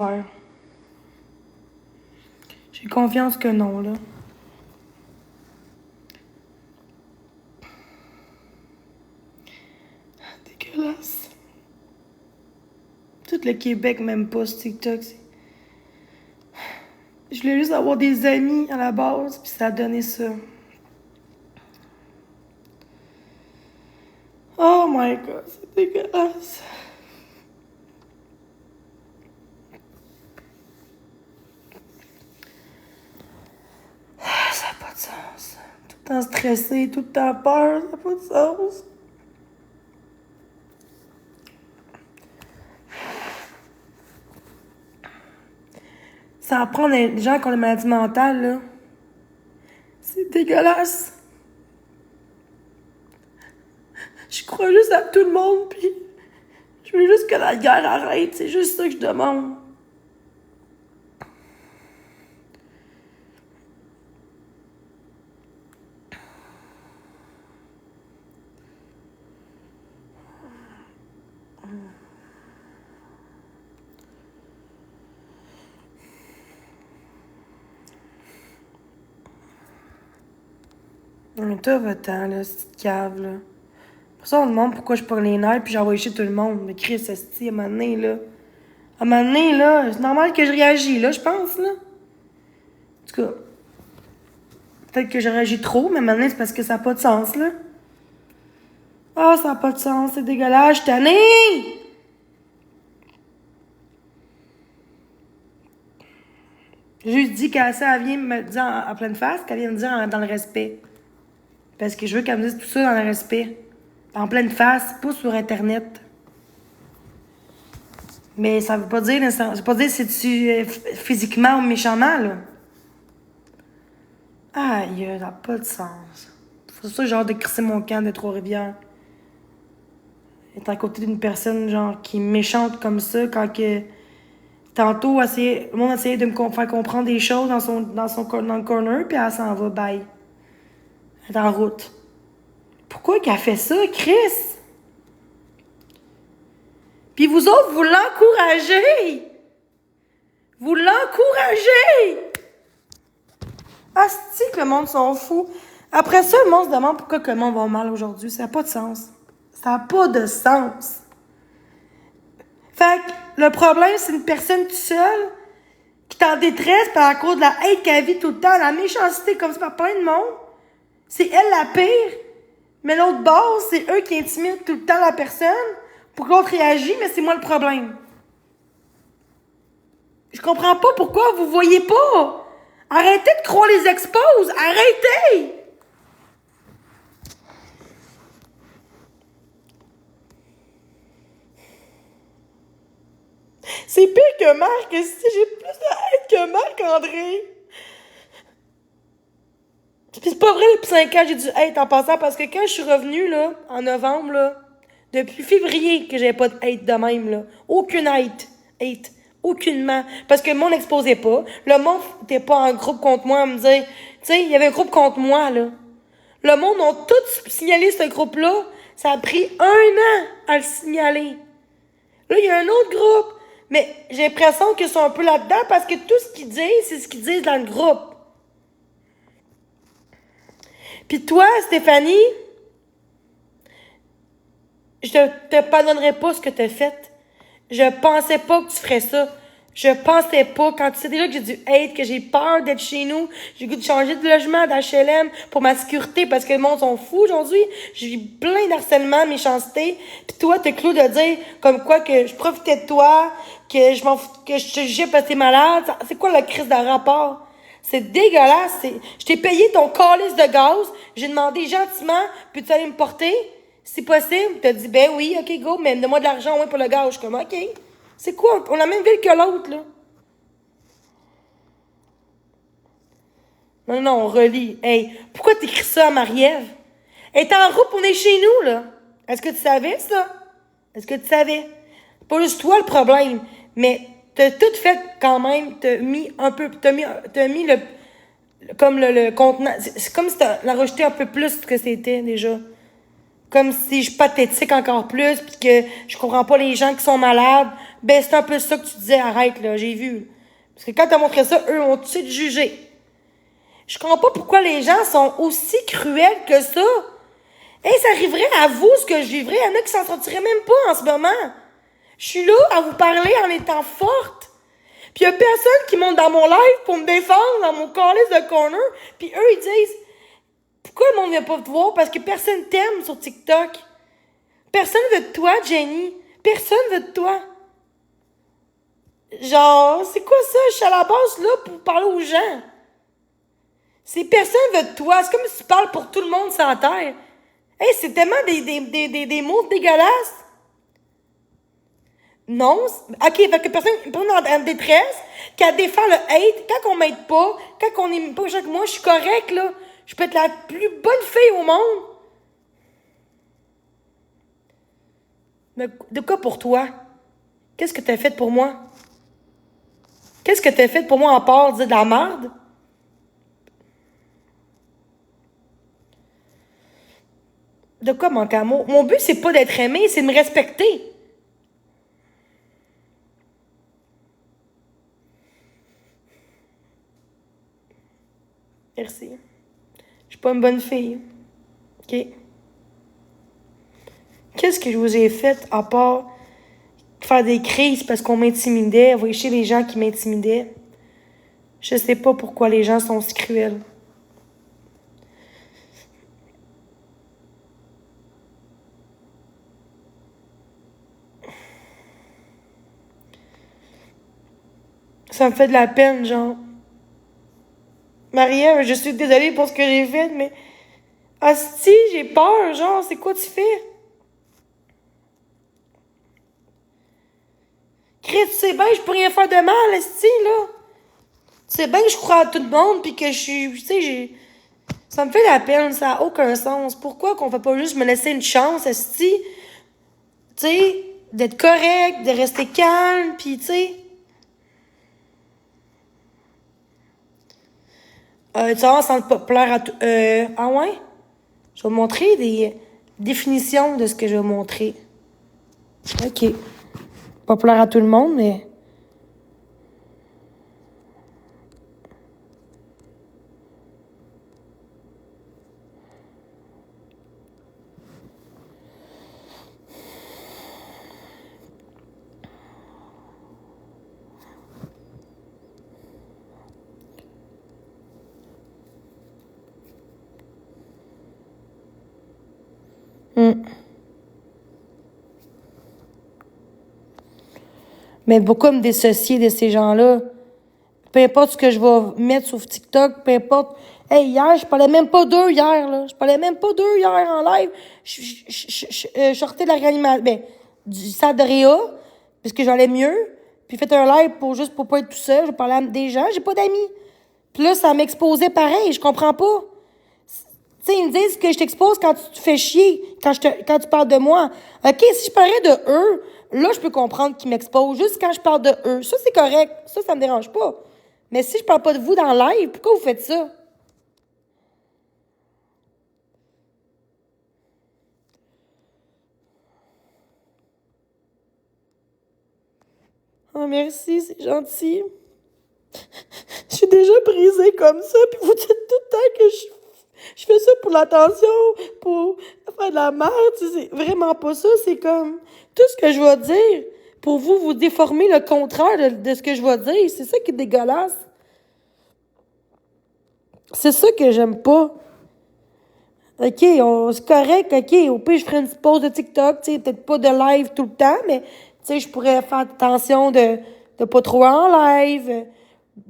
Ouais. J'ai confiance que non, là. Dégueulasse. Tout le Québec m'aime pas sur TikTok. Je voulais juste avoir des amis à la base, puis ça a donné ça. Oh my god, c'est dégueulasse. Ça n'a pas de sens. Tout le temps stressé, tout le temps peur, ça n'a pas de sens. Ça apprend des gens qui ont des maladies mentales, là. C'est dégueulasse. Je crois juste à tout le monde, puis je veux juste que la guerre arrête. C'est juste ça que je demande. Mais toi, va-t'en, là, cette cave, là. Pour ça, on demande pourquoi je prends les nerfs, puis j'envoie chez tout le monde. Mais Chris, esti, à un moment donné, là. À un moment donné, là, c'est normal que je réagis, là, je pense, là. En tout cas, peut-être que je réagis trop, mais à un moment donné, c'est parce que ça n'a pas de sens, là. Ah, ça n'a pas de sens, c'est dégueulasse, je suis tannée! J'ai juste dit qu'elle ça, elle vient me dire en pleine face, qu'elle vient me dire dans le respect. Parce que je veux qu'elle me dise tout ça dans le respect. En pleine face, pas sur Internet. Mais ça veut pas dire, ça veut pas dire si tu physiquement ou méchamment, là. Aïe, ça n'a pas de sens. C'est ça, genre, de crisser mon camp de Trois-Rivières. Être à côté d'une personne, genre, qui est méchante comme ça, quand que... Tantôt, le monde essayait de faire comprendre des choses dans le corner, puis elle s'en va, bye. Elle est en route. Pourquoi qu'elle fait ça, Chris? Puis vous autres, vous l'encouragez! Vous l'encouragez! Asti que le monde s'en fout. Après ça, le monde se demande pourquoi que le monde va mal aujourd'hui. Ça n'a pas de sens. Ça n'a pas de sens. Fait que le problème, c'est une personne toute seule qui est en détresse par à cause de la haine qu'elle vit tout le temps, la méchanceté comme ça par plein de monde. C'est elle la pire. Mais l'autre base, c'est eux qui intimident tout le temps la personne pour que l'autre réagisse, mais c'est moi le problème. Je comprends pas pourquoi vous voyez pas. Arrêtez de croire les exposes. Arrêtez! C'est pire que Marc, si j'ai plus de haine que Marc-André. Puis c'est pas vrai, depuis 5 ans, j'ai dû hate en passant, parce que quand je suis revenue, là, en novembre, là, depuis février que j'avais pas de hate de même, là. Aucune hate. Aucunement. Parce que le monde n'exposait pas. Le monde n'était pas en groupe contre moi à me dire, tu sais, il y avait un groupe contre moi, là. Le monde a tout signalé ce groupe-là. Ça a pris 1 an à le signaler. Là, il y a un autre groupe. Mais j'ai l'impression qu'ils sont un peu là-dedans parce que tout ce qu'ils disent, c'est ce qu'ils disent dans le groupe. Puis toi, Stéphanie, je te pardonnerai pas ce que t'as fait. Je pensais pas que tu ferais ça. Je pensais pas, quand tu sais déjà que j'ai du hate, que j'ai peur d'être chez nous, j'ai goût de changer de logement, d'HLM, pour ma sécurité, parce que le monde sont fous aujourd'hui. J'ai eu plein d'harcèlement, méchanceté. Pis toi, t'es clou de dire, comme quoi, que je profitais de toi, que je m'en fous, que je te jugeais parce que t'es malade. C'est quoi la crise de rapport? C'est dégueulasse. Je t'ai payé ton calice de gaz. J'ai demandé gentiment, peux-tu aller me porter? Si possible. T'as dit, ben oui, ok, go, mais donne-moi de l'argent, ouais, pour le gaz. Je suis comme, ok. C'est quoi? On a la même ville que l'autre, là. Non, non, on relie. Hey, pourquoi t'écris ça à Marie-Ève? Elle est en route, on est chez nous, là. Est-ce que tu savais, ça? Est-ce que tu savais? Pas juste toi le problème, mais t'as tout fait quand même. T'as mis un peu. T'as mis comme le contenant. C'est comme si t'as rejeté un peu plus que c'était déjà. Comme si je suis pathétique encore plus, puis que je comprends pas les gens qui sont malades. Ben, c'est un peu ça que tu disais, arrête, là, j'ai vu. Parce que quand t'as montré ça, eux ont tout de suite jugé. Je comprends pas pourquoi les gens sont aussi cruels que ça. Hey, ça arriverait à vous, ce que je vivrais. Il y en a qui s'en sortiraient même pas en ce moment. Je suis là à vous parler en étant forte. Puis y a personne qui monte dans mon live pour me défendre dans mon calice de corner. Puis eux, ils disent, pourquoi le monde vient pas te voir? Parce que personne t'aime sur TikTok. Personne veut de toi, Jenny. Personne veut de toi. Genre, c'est quoi ça? Je suis à la base là pour parler aux gens. C'est personne veut de toi. C'est comme si tu parles pour tout le monde sur la terre. Hey, c'est tellement des mots dégueulasses. Non. OK, fait que personne en détresse, qu'à défend le hate, quand on m'aide pas, quand on est pas gens que moi, je suis correct, là. Je peux être la plus bonne fille au monde. Mais de quoi pour toi? Qu'est-ce que t'as fait pour moi? Qu'est-ce que t'as fait pour moi à part dire de la merde? De quoi manque d'amour? Mon but, c'est pas d'être aimé, c'est de me respecter. Merci. Je suis pas une bonne fille. OK? Qu'est-ce que je vous ai fait à part faire des crises parce qu'on m'intimidait, envoyer chez les gens qui m'intimidaient? Je sais pas pourquoi les gens sont si cruels. Ça me fait de la peine, genre. Maria, je suis désolée pour ce que j'ai fait, mais... Asti, j'ai peur, genre, c'est quoi tu fais? Chris, tu sais bien, je peux rien faire de mal, esti, là. Tu sais bien que je crois à tout le monde, puis que je suis, tu sais, j'ai... Ça me fait de la peine, ça a aucun sens. Pourquoi qu'on fait pas juste me laisser une chance, esti? Tu sais, d'être correct, de rester calme, puis tu sais... Tu vas sans pas plaire à tout... ah ouais? Je vais vous montrer des définitions de ce que je vais montrer. OK. Pas plaire à tout le monde, mais... Mais pourquoi me dissocier de ces gens-là? Peu importe ce que je vais mettre sur TikTok, peu importe. Hey, hier, je parlais même pas d'eux hier, là. Je parlais même pas d'eux hier en live. Je sortais de la réanimation, ben, du stade de Réa, parce que j'allais mieux. Puis fait un live juste pour pas être tout seul. Je parlais à des gens, j'ai pas d'amis. Puis là, ça m'exposait pareil, je comprends pas. Tu sais, ils me disent que je t'expose quand tu te fais chier, quand tu parles de moi. OK, si je parlais de eux, là, je peux comprendre qu'ils m'exposent. Juste quand je parle de eux. Ça, c'est correct. Ça me dérange pas. Mais si je parle pas de vous dans le live, pourquoi vous faites ça? Oh, merci, c'est gentil. Je suis déjà brisée comme ça, puis vous dites tout le temps que je fais ça pour l'attention, pour faire de la merde. C'est vraiment pas ça. C'est comme tout ce que je vais dire. Pour vous, vous déformez le contraire de ce que je vais dire. C'est ça qui est dégueulasse. C'est ça que j'aime pas. OK, c'est correct, OK. Au pire, je ferai une petite pause de TikTok, tu sais, peut-être pas de live tout le temps, mais, tu sais, je pourrais faire attention de pas trop en live.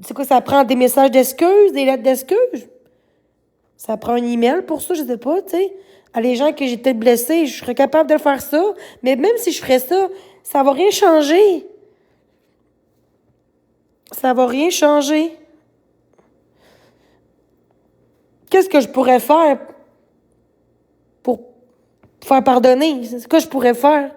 C'est quoi, ça prend des messages d'excuses, des lettres d'excuses? Ça prend un email pour ça, je sais pas, tu sais. À les gens que j'ai peut-être blessés, je serais capable de faire ça, mais même si je ferais ça, ça va rien changer. Ça va rien changer. Qu'est-ce que je pourrais faire pour faire pardonner? C'est ce que je pourrais faire.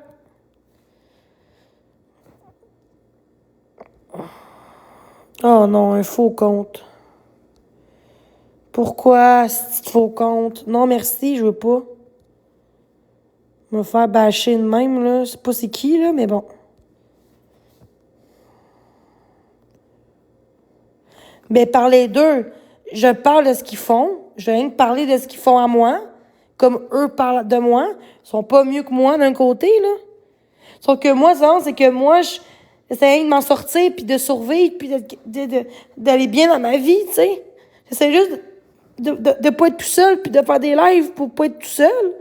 Oh non, un faux compte. Pourquoi, ce petit faux compte? Non, merci, je veux pas. Me faire bâcher de même, là. Je sais pas c'est qui, là, mais bon. Ben, parler d'eux, je parle de ce qu'ils font. Je vais rien que parler de ce qu'ils font à moi. Comme eux parlent de moi. Ils sont pas mieux que moi d'un côté, là. Sauf que moi, c'est que moi, j'essaie de m'en sortir, puis de survivre, puis d'aller bien dans ma vie, tu sais. J'essaie juste de pas être tout seul, puis de faire des lives pour pas être tout seul.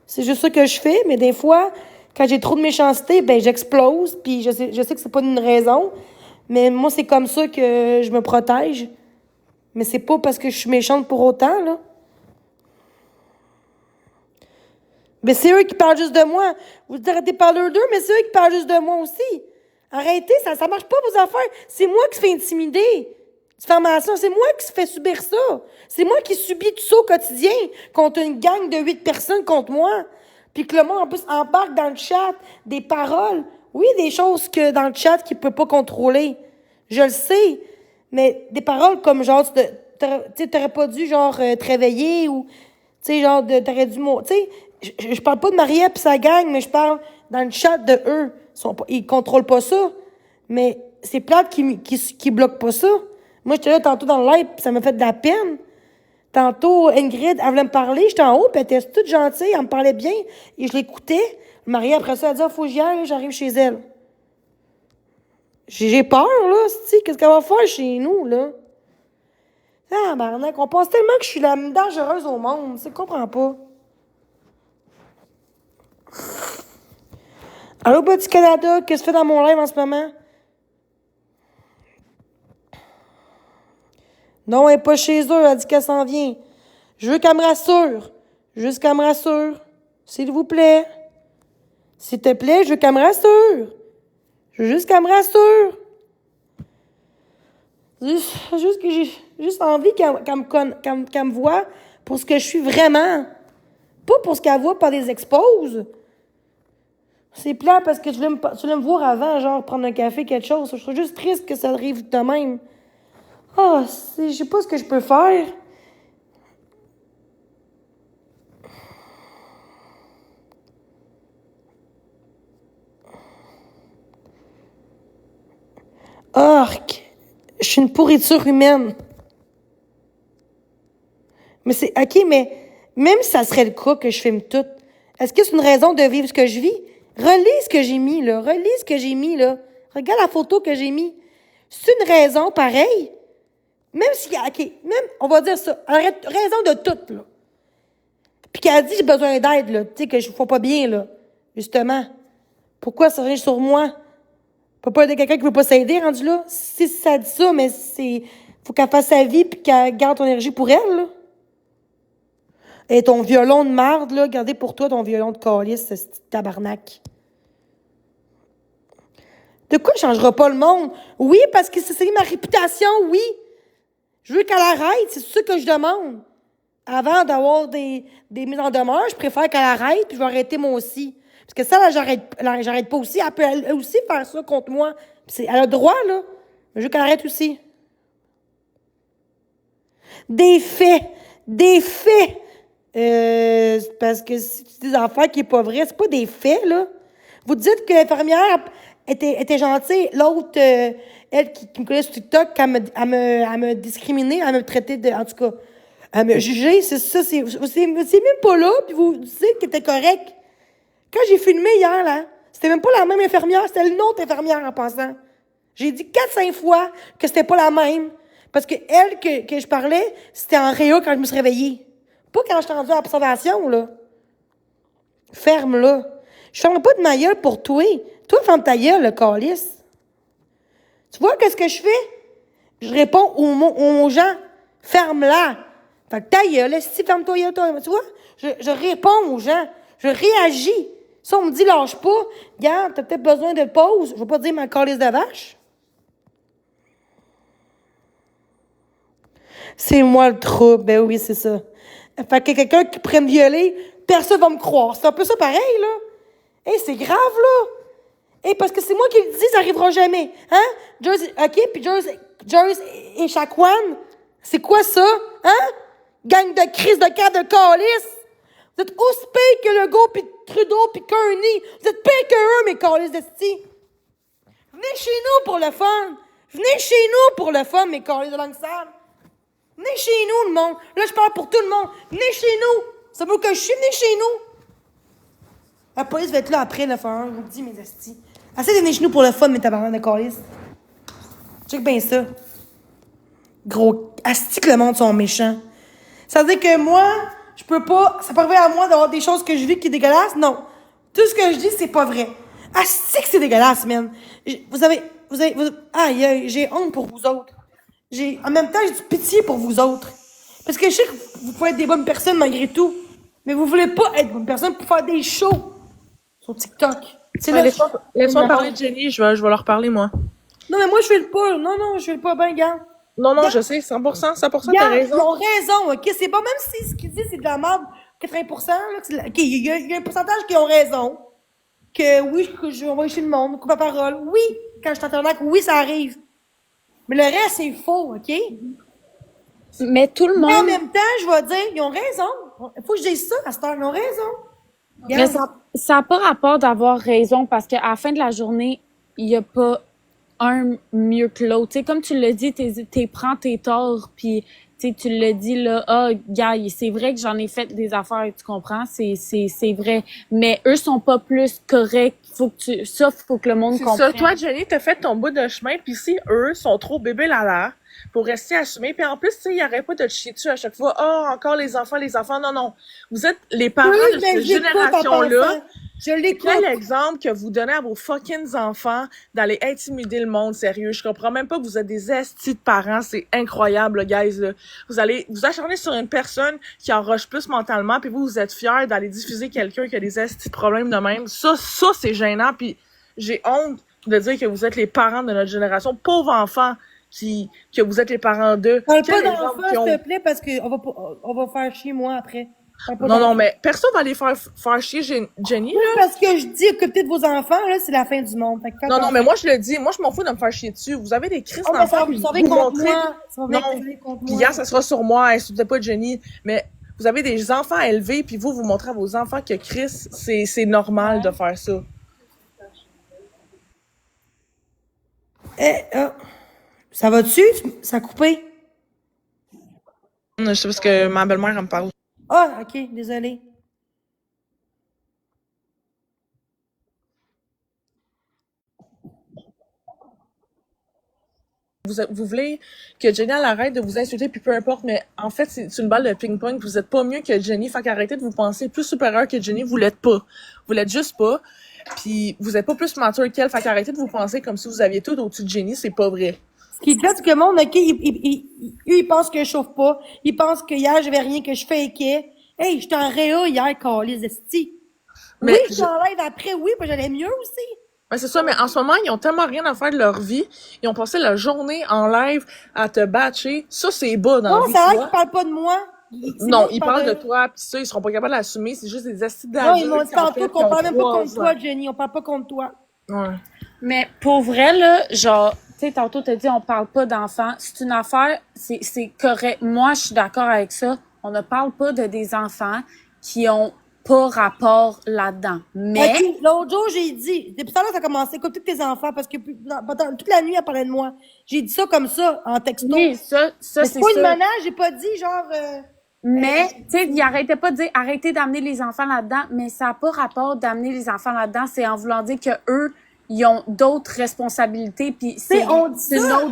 C'est juste ça que je fais, mais des fois, quand j'ai trop de méchanceté, ben j'explose, puis je sais que c'est pas une raison, mais moi, c'est comme ça que je me protège. Mais c'est pas parce que je suis méchante pour autant, là. Mais c'est eux qui parlent juste de moi. Vous arrêtez de parler d'eux, mais c'est eux qui parlent juste de moi aussi. Arrêtez, ça marche pas vos affaires. C'est moi qui se fais intimider. Diffamation, c'est moi qui se fais subir ça. C'est moi qui subis tout ça au quotidien contre une gang de 8 personnes contre moi. Puis que le monde, en plus, embarque dans le chat des paroles. Oui, des choses que dans le chat qu'il peut pas contrôler. Je le sais. Mais des paroles comme genre, tu t'aurais pas dû, genre, te réveiller ou, tu sais, genre, t'aurais dû, tu sais, je parle pas de Maria pis sa gang, mais je parle dans le chat de eux. Ils contrôlent pas ça. Mais c'est plate qui bloquent pas ça. Moi, j'étais là tantôt dans le live, pis ça m'a fait de la peine. Tantôt, Ingrid, elle voulait me parler, j'étais en haut, pis elle était toute gentille, elle me parlait bien, et je l'écoutais. Maria, après ça, elle dit, ah, faut que j'y aille, j'arrive chez elle. J'ai peur, là, qu'est-ce qu'elle va faire chez nous, là? Ah, barnac, on pense tellement que je suis la dangereuse au monde, tu comprends pas. Allô, Body Canada, qu'est-ce que tu fais dans mon live en ce moment? Non, elle n'est pas chez eux, elle dit qu'elle s'en vient. Je veux qu'elle me rassure. Juste qu'elle me rassure. S'il vous plaît. S'il te plaît, je veux qu'elle me rassure. Je veux juste qu'elle me rassure. Juste que j'ai juste envie qu'elle me voie pour ce que je suis vraiment. Pas pour ce qu'elle voit par des exposes. C'est plat parce que tu voulais me voir avant, genre prendre un café, quelque chose. Je serais juste triste que ça arrive de même. Ah, je sais pas ce que je peux faire. Arc! Je suis une pourriture humaine. Mais c'est... OK, mais même si ça serait le cas que je filme tout, est-ce que c'est une raison de vivre ce que je vis? Relis ce que j'ai mis, là. Relis ce que j'ai mis, là. Regarde la photo que j'ai mis. C'est une raison pareille? Même si... OK, même... On va dire ça. Raison de tout, là. Puis qu'elle a dit j'ai besoin d'aide, là. Tu sais, que je ne fais pas bien, là. Justement. Pourquoi ça revient sur moi? Peut pas aider quelqu'un qui veut pas s'aider, rendu là. Si ça dit ça, mais c'est... Faut qu'elle fasse sa vie puis qu'elle garde ton énergie pour elle, là. Et ton violon de marde, là, gardez pour toi ton violon de calice, ce petit tabarnak. De quoi changera pas le monde? Oui, parce que c'est ma réputation, oui. Je veux qu'elle arrête, c'est ce que je demande. Avant d'avoir des mises en demeure, je préfère qu'elle arrête, puis je vais arrêter moi aussi. Parce que ça, là, j'arrête pas aussi. Elle peut elle aussi faire ça contre moi. Elle a le droit, là. Mais je veux qu'elle arrête aussi. Des faits. Des faits. Parce que si tu dis des affaires qui n'est pas vrai, c'est pas des faits, là. Vous dites que l'infirmière était gentille. L'autre, elle qui me connaît sur TikTok, elle me discriminait, elle me traitait de... En tout cas, elle me jugeait. C'est ça, c'est même pas là, puis vous dites qu'elle était correct. Quand j'ai filmé hier, là, c'était même pas la même infirmière, c'était une autre infirmière en passant. J'ai dit 4-5 fois que c'était pas la même. Parce que elle que je parlais, c'était en réa quand je me suis réveillée. Pas quand je suis rendue à l'observation, là. Ferme-la. Je ferme pas de ma gueule pour toi. Toi, ferme ta gueule, le calice. Tu vois qu'est-ce que je fais? Je réponds aux gens. Ferme-la. Fait que ta gueule, si ferme-toi, tu vois? Je réponds aux gens. Je réagis. Si on me dit lâche pas, regarde, t'as peut-être besoin de pause. Je vais pas dire ma calice de vache. C'est moi le trouble. Ben oui, c'est ça. Fait que quelqu'un qui pourrait me violer, personne va me croire. C'est un peu ça pareil, là. Hey, c'est grave, là. Hey, parce que c'est moi qui le dis, ça arrivera jamais. Hein? Jersey, OK, puis Jersey et Shaquan, c'est quoi ça? Hein? Gang de crise de cave de calice. Vous êtes aussi pire que Legault, pis Trudeau, pis Kearney. Vous êtes pire que eux, mes câlisses d'esti. Venez chez nous pour le fun. Venez chez nous pour le fun, mes câlisses de langue sale. Venez chez nous, le monde. Là, je parle pour tout le monde. Venez chez nous. Ça veut que je suis, venez chez nous. La police va être là après, le faire. Je vous le dis, mes estis. Assez de venir chez nous pour le fun, mes tabarnak de câlisses. Check bien ça. Gros, asti que le monde sont méchants. Ça veut dire que moi, je peux pas, ça peut arriver à moi d'avoir des choses que je vis qui est dégueulasse? Non. Tout ce que je dis, c'est pas vrai. Asti que c'est dégueulasse, man. Aïe, j'ai honte pour vous autres. En même temps, j'ai du pitié pour vous autres. Parce que je sais que vous pouvez être des bonnes personnes malgré tout. Mais vous voulez pas être bonnes personnes pour faire des shows sur TikTok. Laisse-moi parler de Jenny, je vais leur parler, moi. Non, mais moi, je fais le pas. Non, je fais le pas bien, gars. Non, je sais, 100%, t'as raison. Ils ont raison, ok? C'est pas même si ce qu'ils disent, c'est de la merde, 80%, là, ok, il y a un pourcentage qui ont raison. Que oui, je vais chez le monde, coupe à parole. Oui, quand je t'entends, oui, ça arrive. Mais le reste, c'est faux, ok? Mais tout le monde. Mais en même temps, je vais dire, ils ont raison. Il faut que je dise ça à cette heure, ils ont raison. Mais ça n'a pas rapport d'avoir raison parce qu'à la fin de la journée, il n'y a pas un mieux que l'autre. Tu sais, comme tu l'as dit, prends tes torts, puis tu l'as dit là, gars, c'est vrai que j'en ai fait des affaires, tu comprends, c'est vrai. Mais eux sont pas plus corrects. Faut que le monde comprenne. C'est ça, toi, Jenny, t'as fait ton bout de chemin, puis si eux sont trop bébés là pour rester assumés, puis en plus, tu sais, il y aurait pas de te chier dessus à chaque fois. Encore les enfants, non. Vous êtes les parents de cette génération-là. Je l'écoute. Quel exemple que vous donnez à vos fucking enfants d'aller intimider le monde, sérieux? Je comprends même pas que vous êtes des estis de parents. C'est incroyable, guys, là. Vous allez vous acharner sur une personne qui en roche plus mentalement, puis vous êtes fiers d'aller diffuser quelqu'un qui a des estis de problèmes de même. Ça, c'est gênant, puis j'ai honte de dire que vous êtes les parents de notre génération. Pauvres enfants que vous êtes les parents d'eux. Parle pas d'enfants, s'il te plaît, parce qu'on va faire chier moi après. Non, mais personne va aller faire chier Jenny, là. Parce que je dis que peut-être vos enfants, là, c'est la fin du monde. Non, mais moi, je le dis. Moi, je m'en fous de me faire chier dessus. Vous avez des crises d'enfants. Ça va contre moi. Non. Puis hier, ça sera sur moi. Insultez pas Jenny. Mais vous avez des enfants élevés, puis vous montrez à vos enfants que Chris, c'est normal de faire ça. Ça va-tu? Ça a coupé? Je sais parce que ma belle-mère, elle me parle. Ah, ok, désolé. Vous voulez que Jenny elle arrête de vous insulter, puis peu importe, mais en fait, c'est une balle de ping-pong, vous êtes pas mieux que Jenny, fait qu'arrêtez de vous penser plus supérieur que Jenny, vous l'êtes pas. Vous l'êtes juste pas, puis vous êtes pas plus mature qu'elle, fait qu'arrêtez de vous penser comme si vous aviez tout au-dessus de Jenny, c'est pas vrai. Ce qui est clair, c'est que le monde, ok, ils pensent que je chauffe pas, ils pensent que hier, j'avais rien, que je fakeais. Hey, j'étais en réa hier, câlisse esti. Oui, j'étais en live après, oui, puis j'allais mieux aussi. Ben c'est ça, mais en ce moment, ils ont tellement rien à faire de leur vie. Ils ont passé la journée en live à te batcher. Ça, c'est bas dans la vie. Non, c'est vrai qu'ils parlent pas de moi. Non, ils parlent de toi, pis ça, ils seront pas capables de l'assumer. C'est juste des astuces d'adultes. Non, ils m'ont dit tantôt qu'on parle même pas contre toi, Jenny. On parle pas contre toi. Ouais. Mais pour vrai, là, genre, tu sais, tantôt, t'as dit on parle pas d'enfants. C'est une affaire, c'est correct. Moi, je suis d'accord avec ça. On ne parle pas de des enfants qui ont pas rapport là-dedans. Mais... Okay, l'autre jour, j'ai dit, depuis ça là, ça a commencé, écoute tous tes enfants, parce que toute la nuit, elle parlait de moi. J'ai dit ça comme ça, en texto. Oui, ça c'est pas une menace, j'ai pas dit genre... Mais, tu sais, il arrêtait pas de dire, arrêtez d'amener les enfants là-dedans, mais ça n'a pas rapport d'amener les enfants là-dedans, c'est en voulant dire que eux, ils ont d'autres responsabilités, puis c'est une autre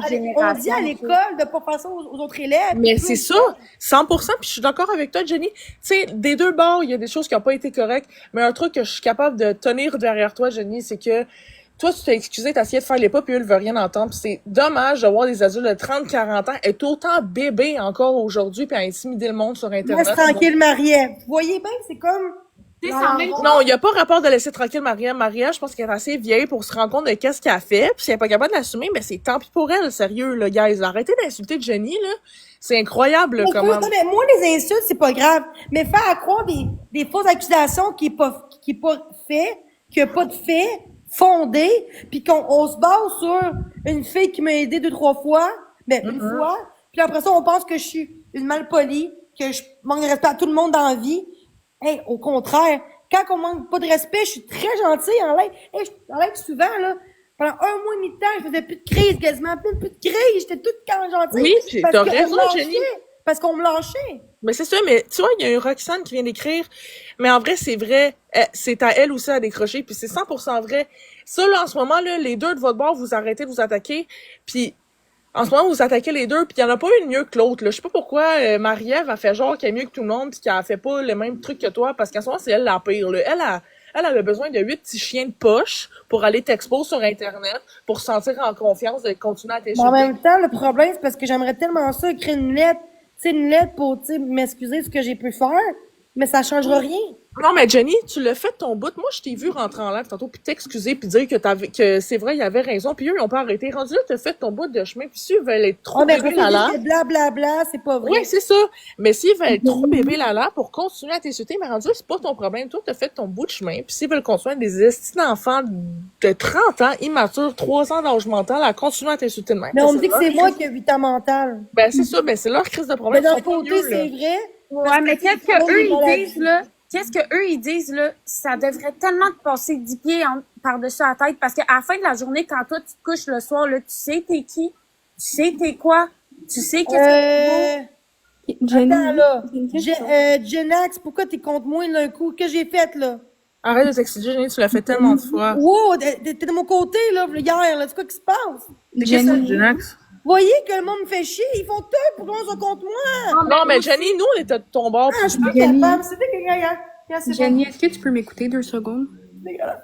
génération. On dit à l'école de pas faire ça aux autres élèves. Mais c'est ça, 100%, puis je suis d'accord avec toi, Jenny. Tu sais, des deux bords, il y a des choses qui n'ont pas été correctes, mais un truc que je suis capable de tenir derrière toi, Jenny, c'est que toi, tu t'es excusé, t'as essayé de faire les pas, puis eux, ils veulent rien entendre, puis c'est dommage de voir des adultes de 30-40 ans être autant bébés encore aujourd'hui, puis à intimider le monde sur Internet. Laisse tranquille, Marie-Ève. Vous voyez bien, c'est comme... Non, il n'y a pas rapport de laisser tranquille Marie-Ève. Marie-Ève, je pense qu'elle est assez vieille pour se rendre compte de qu'est-ce qu'elle a fait. Puis si elle n'est pas capable de l'assumer, mais c'est tant pis pour elle, sérieux, là, guys. Arrêtez d'insulter Jenny, là. C'est incroyable, là, comment... Mais moi, les insultes, c'est pas grave. Mais faire croire des fausses accusations qui est pas fait, qu'il n'y a pas de fait fondé, puis qu'on se base sur une fille qui m'a aidé 2-3 fois, une fois, puis après ça, on pense que je suis une malpolie, que je manque de respect à tout le monde dans la vie. Hey, au contraire, quand on manque pas de respect, je suis très gentille en live. Hey, en live souvent, là. Pendant 1 mois et demi de temps, je faisais plus de crise, quasiment plus de crise. J'étais toute quand gentille. Oui, puis parce t'as qu'on raison, me lâchait. Jenny. Parce qu'on me lâchait. Mais c'est ça, mais tu vois, il y a une Roxane qui vient d'écrire, mais en vrai, c'est vrai, c'est à elle aussi à décrocher, puis c'est 100% vrai. Ça, là, en ce moment, là, les deux de votre bord, vous arrêtez de vous attaquer, puis en ce moment, vous attaquez les deux, puis il y en a pas une mieux que l'autre, là. Je sais pas pourquoi Marie-Ève a fait genre qu'elle est mieux que tout le monde, puis qu'elle fait pas le même truc que toi, parce qu'en ce moment, c'est elle la pire, là. Elle a besoin de 8 petits chiens de poche pour aller t'exposer sur Internet, pour se sentir en confiance de continuer à Mais t'échapper. en même temps, le problème, c'est parce que j'aimerais tellement ça écrire une lettre, tu sais, une lettre pour, tu sais, m'excuser de ce que j'ai pu faire, mais ça changera rien. Non, mais Jenny, tu l'as fait ton bout. Moi, je t'ai vu rentrer en live tantôt, puis t'excuser, puis dire que c'est vrai, il y avait raison, puis eux, ils ont pas arrêté. Rendu là, t'as fait ton bout de chemin, puis s'ils veulent être trop mais bébé lala... c'est blablabla, c'est pas vrai. Oui, c'est ça. Mais s'ils veulent être trop bébé lala pour continuer à t'insulter, mais rendu là, c'est pas ton problème. Toi, t'as fait ton bout de chemin, puis s'ils veulent continuer des estis d'enfants de 30 ans, immatures, 3 ans d'âge mental, à continuer à t'insulter de même. Mais on me dit que c'est moi qui ai 8 ans mental. Ben, c'est ça, ben, c'est leur crise de Mais problème. d'un Ils sont pas côté, mieux, là. c'est vrai. Ouais, mais parce qu'est-ce que que eux, c'est ils maladie. disent, là? Qu'est-ce que eux, ils disent, là? Ça devrait tellement te passer 10 pieds par-dessus la tête, parce qu'à la fin de la journée, quand toi, tu te couches le soir, là, tu sais t'es qui? Tu sais t'es quoi? Tu sais qu'est-ce que Jenny, Attends, là. j'ai une question. Genax, pourquoi t'es contre moi d'un coup? Qu'est-ce que j'ai fait, là? Arrête de t'excuser, Jenny, tu l'as fait tellement de fois. Wow, t'es de mon côté, là, hier, là. C'est quoi qui se passe? Jenny, Genax? Vous voyez que le monde me fait chier? Ils font tout pour qu'on soit contre moi. Non, mais Jenny, nous, on était de ton bord. Ah, je suis pas Jenny. capable. C'était que, regarde, c'est Jenny, est-ce que tu peux m'écouter 2 secondes? dégueulasse.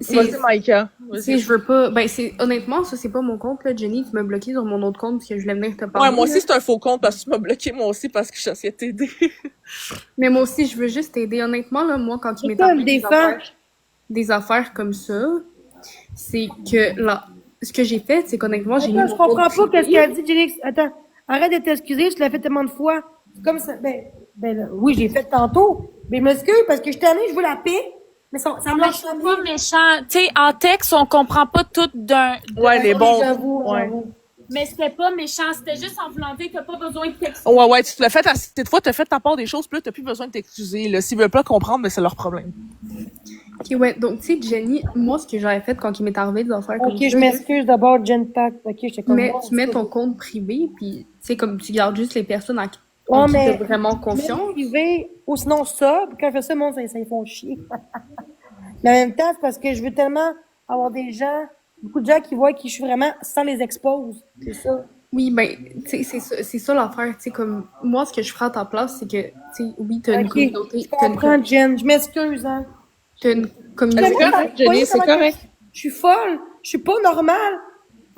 Vas-y, Maïka. Si je veux pas, honnêtement, ça c'est pas mon compte, là, Jenny, tu m'as bloqué sur mon autre compte parce que je voulais venir te parler. Ouais, moi aussi, là. c'est un faux compte parce que tu m'as bloqué, moi aussi, parce que j'essayais de t'aider. Mais moi aussi, je veux juste t'aider. Honnêtement, là, moi, quand tu m'es Pourquoi arrivé me défends? des affaires comme ça, c'est que, là, ce que j'ai fait, c'est qu'honnêtement, j'ai mis Attends, je mon compte comprends pas privé. qu'est-ce qu'elle dit, Jenny. Attends, arrête de t'excuser, je te l'ai fait tellement de fois. C'est comme ça. Là, oui, j'ai fait tantôt. Mais je m'excuse parce que je t'en ai, je veux la paix. Mais ça me Mais lâche c'est pas méchant. Tu sais, en texte, on comprend pas tout Ouais, les bons. J'avoue, Ouais. j'avoue. Mais c'était pas méchant. C'était juste en voulant dire que t'as pas besoin de texter. Ouais, tu te l'as fait assez de fois, t'as fait ta part des choses, puis là, t'as plus besoin de t'excuser, là. S'ils veulent pas comprendre, ben, c'est leur problème. Ok, ouais, donc, tu sais, Jenny, moi, ce que j'avais fait quand il m'est arrivé des affaires comme Ok, ça, je m'excuse d'abord, Jen Pack. Ok, j'étais comme mais moi, tu mets c'est ton compte privé, puis, tu sais, comme tu gardes juste les personnes Ouais, en qui mais- t'as vraiment Même confiance. privé, ou sinon ça, puis quand je fais ça, le monde, ça ils font chier. Mais en même temps, c'est parce que je veux tellement avoir des gens, beaucoup de gens qui voient qui je suis vraiment sans les expose. C'est ça. Oui, tu sais, c'est ça l'affaire, tu sais, comme, moi, ce que je ferais à ta place, c'est que, tu sais, oui, t'as une Ok, communauté, je comprends, Jen. Je m'excuse, hein. t'as une C'est communauté. correct, Jenny, c'est correct. Je suis folle. Je suis pas normale.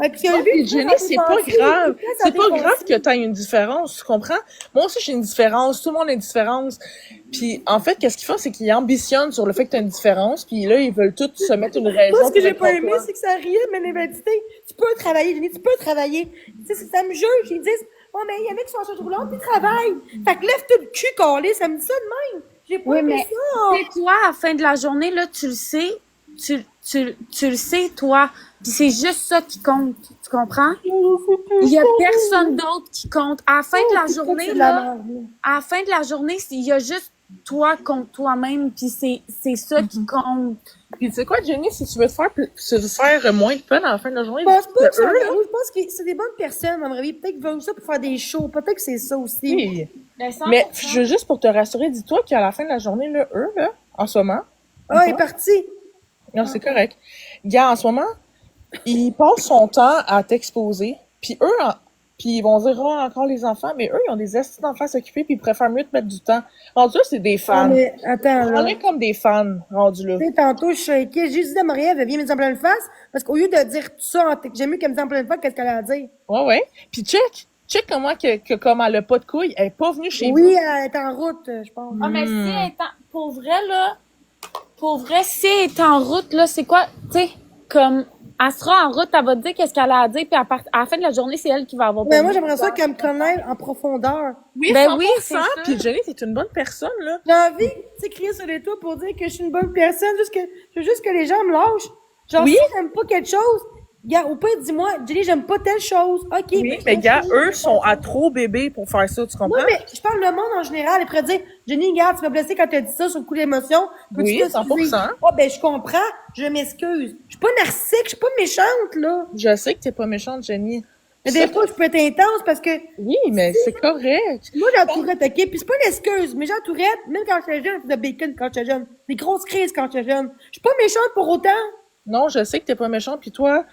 Avec ce que j'ai Puis vu, Jenny, ça c'est m'a pas dépensé. grave. Ça C'est pas dépensé. grave que t'aies une différence, tu comprends? Moi aussi, j'ai une différence. Tout le monde a une différence. Puis, en fait, qu'est-ce qu'ils font, c'est qu'ils ambitionnent sur le fait que t'as une différence, puis là, ils veulent tous se mettre une raison. Moi, ce que pour j'ai être pas contre aimé, toi. c'est que ça riait de mon identité. Tu peux travailler, Jenny, tu peux travailler. Tu sais, ça me juge. Ils disent, oh, mais il y en a qui sont en chaise roulante, puis ils travaillent. Fait que lève tout le cul, calé, ça me dit ça de même. J'ai pas Oui, aimé mais ça. tu sais, toi, à la fin de la journée, là, tu le sais. Tu le sais, toi. Puis c'est juste ça qui compte. Tu comprends? Il y a personne d'autre qui compte. À la fin de la journée, C'est de la là, merde, là. à la fin de la journée, il y a juste toi contre toi-même, puis c'est ça qui compte. Puis, tu sais quoi, Jenny, si tu veux te faire moins de peine à la fin de la journée, Je pense pas que eux, là, je pense que c'est des bonnes personnes, dans ma vie. Peut-être qu'ils veulent ça pour faire des shows. Peut-être que c'est ça aussi. oui. Ben, 100%. Mais, je veux juste pour te rassurer, dis-toi qu'à la fin de la journée, là, eux, là, en ce moment, Ah, il est parti. non, c'est correct. Gars, en ce moment, il passe son temps à t'exposer, puis eux, puis ils vont dire, oh, encore les enfants, mais eux, ils ont des astuces d'enfants à s'occuper, puis ils préfèrent mieux te mettre du temps. Rendu là, c'est des Ah, fans. mais attends, là. Prends-les comme des fans, rendu là. Tu sais, tantôt, je suis inquiète. J'ai dit à Marie-Ève, viens me dire en pleine face, parce qu'au lieu de dire tout ça, j'aime mieux qu'elle me dise en pleine face qu'est-ce qu'elle a à dire. Ouais. Puis check comment que comme elle a pas de couilles, elle est pas venue chez Oui, vous. elle est en route, je pense. Ah, mais si elle est pour vrai, si elle est en route, là, c'est quoi, tu sais, comme, elle sera en route, elle va te dire qu'est-ce qu'elle a à dire, puis à la fin de la journée, c'est elle qui va avoir Mais perdu. moi, j'aimerais ça qu'elle me connaisse en profondeur. Oui, Ben 100%. oui, c'est ça. Puis Jenny, t'es une bonne personne, là. J'ai envie, tu sais, crier sur les toits pour dire que je suis une bonne personne, je veux juste que les gens me lâchent. Genre, Oui. si j'aime pas quelque chose, Gars, ou pas, dis-moi, Jenny, j'aime pas telle chose. OK. Oui, ben, mais je gars, continue. eux sont à trop bébés pour faire ça, tu comprends? Oui, mais je parle le monde en général. Ils pourraient dire, Jenny, regarde, tu m'as blessé quand tu as dit ça sur le coup d'émotion. Peux-tu Oui, t'excuser? 100%. Oh, ben, je comprends. Je m'excuse. Je suis pas narcissique. Je suis pas méchante, là. Je sais que t'es pas méchante, Jenny. Mais Ça, des fois, je peux être intense parce que oui, mais c'est correct. moi, j'ai la tourette, OK? Puis c'est pas une excuse. Mais j'ai la tourette, même quand j'étais jeune, je faisais bacon quand j'étais jeune. Des grosses crises quand j'étais jeune. Je suis pas méchante pour autant. Non, je sais que t'es pas méchante, puis toi,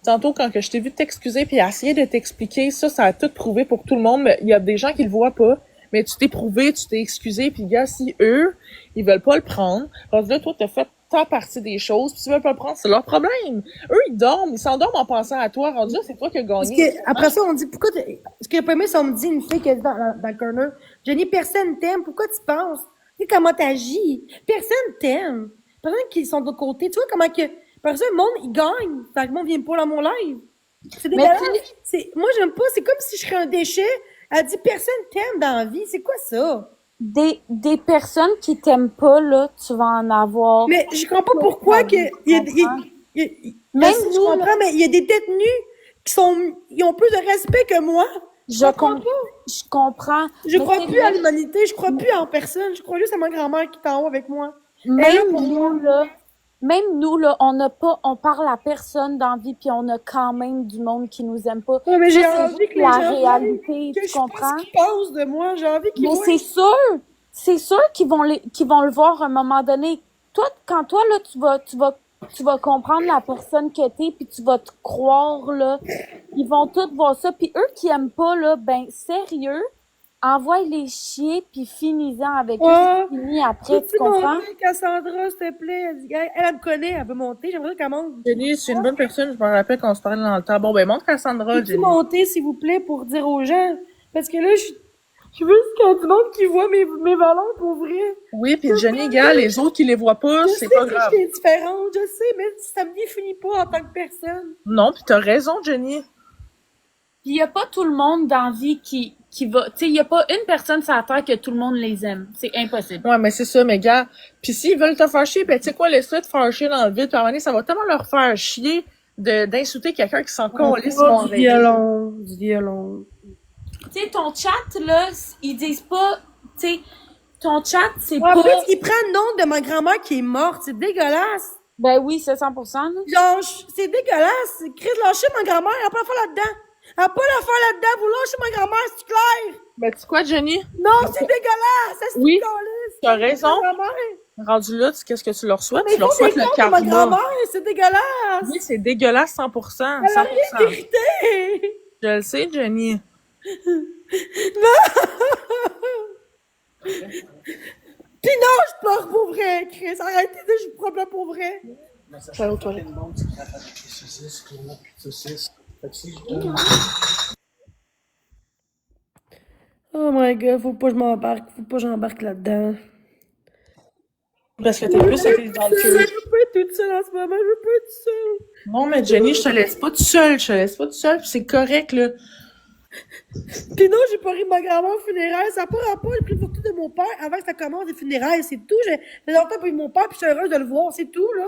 tantôt, quand que je t'ai vu t'excuser puis essayer de t'expliquer, ça a tout prouvé pour tout le monde, mais il y a des gens qui le voient pas, mais tu t'es prouvé, tu t'es excusé, puis gars, si eux, ils veulent pas le prendre, parce que là, toi, t'as fait ta partie des choses, puis s'ils veulent pas le prendre, c'est leur problème. Eux, ils s'endorment en pensant à toi, rendu là, c'est toi qui as Parce gagné. que, après ça, on dit, pourquoi ce que le premier, si on me dit, une fille qui est dans le corner, Jenny, personne t'aime, pourquoi tu penses? Tu sais comment t'agis? Personne t'aime. Personne qui sont de l'autre côté. Tu vois comment que, par ça, le monde, il gagne. Fait que le monde vient pas dans mon live. C'est Mais dégueulasse. tu Moi, j'aime pas, c'est comme si je serais un déchet. Elle dit, personne t'aime dans la vie. C'est quoi ça? des personnes qui t'aiment pas, là, tu vas en avoir. Mais je comprends pas pourquoi que, Même je nous, comprends, mais il y a des détenus ils ont plus de respect que moi. Je comprends. Je Mais crois c'est plus à vrai, l'humanité, je crois plus en personne, je crois juste à ma grand-mère qui est en haut avec moi. même nous, là, on parle à personne dans la vie, puis on a quand même du monde qui nous aime pas. Ouais, mais Ça, j'ai c'est envie juste que les la gens réalité, que tu je sais comprends? pas ce qu'ils pensent de moi, j'ai envie qu'ils Mais voient. c'est sûr qu'ils vont le voir à un moment donné. Toi, là, tu vas comprendre la personne que t'es, puis tu vas te croire, là. Ils vont tous voir ça, puis eux qui aiment pas, là, ben, sérieux, envoie-les chier, puis finis-en avec eux, Ouais. c'est fini après, tu Peux-tu comprends? monter, Cassandra, s'il te plaît? Elle me connaît, elle veut monter, j'aimerais qu'elle monte. Jenny, c'est une bonne personne, je me rappelle qu'on se parlait dans le temps. Bon, ben, montre Cassandra, Peux-tu Jenny. monter, s'il vous plaît, pour dire aux gens? Parce que là, je veux juste qu'il y ait du monde qui voit mes valeurs pour vrai. Oui, puis Jenny, gars, les autres qui les voient pas, Je c'est sais pas que grave. je suis différente, je sais, mais ça me définit pas en tant que personne. Non, puis t'as raison, Jenny. Puis il y a pas tout le monde dans la vie qui va, tu sais, il y a pas une personne sur la terre que tout le monde les aime. C'est impossible. Ouais, mais c'est ça, mes gars. Puis s'ils veulent te faire chier, ben tu sais quoi, laisse-le te faire chier dans le vide. Puis à un moment donné, ça va tellement leur faire chier d'insulter quelqu'un qui s'en calisse sur Du violon, du violon. Tu sais, ton chat, là, ils disent pas, tu sais, ton chat, c'est En pas... plus, il prend le nom de ma grand-mère qui est morte, c'est dégueulasse. Ben oui, c'est 100%, là. Genre, c'est dégueulasse. Chris, lâchez ma grand-mère, elle a pas l'affaire là-dedans. Elle a pas l'affaire là-dedans, vous lâchez ma grand-mère, c'est clair. Ben tu sais quoi, Jenny? Non, c'est dégueulasse, ça, c'est Oui, dégueulasse. t'as raison. Ma grand-mère. Rendu là, qu'est-ce que tu leur souhaites? Mais Tu leur ils font des souhaites le comptes de ma karma. grand-mère, c'est dégueulasse. Oui, c'est dégueulasse 100%. Elle a rien 100%. mérité. Je le sais, Jenny. Pis non, je pleure pour vrai, Chris. Arrêtez de dire je pleure pas pour vrai. Je vais aux toilettes. Oh my god, faut pas que je m'embarque, faut pas que j'embarque là-dedans. Parce que t'es plus intelligente que Je veux pas être toute seule en ce moment, je veux pas être seule. Non, mais Jenny, je te laisse pas tout seul. Je te laisse pas tout seul, puis c'est correct, là. Pis non, j'ai pas ri de ma grand-mère aux funérailles, ça n'a pas rapport, j'ai pris une photo de mon père avant que ça commence les funérailles, c'est tout. J'ai longtemps pas eu mon père, puis j'étais heureuse de le voir, c'est tout, là.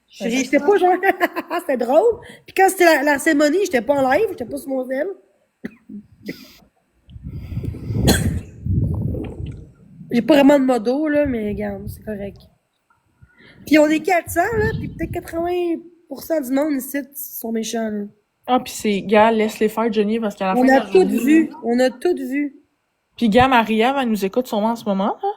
J'étais pas genre, c'était drôle. Puis quand c'était la cérémonie, j'étais pas en live, j'étais pas sur mon zèle. J'ai pas vraiment de modo, là, mais regarde, c'est correct. Puis on est 400, là, puis peut-être 80% du monde ici sont méchants, là. Ah, puis c'est, gars, laisse-les faire, Jenny, parce qu'à la fin On de a la tout journée- vu, on a tout vu. Puis, gars, Marie-Ève, elle nous écoute sûrement en ce moment, là.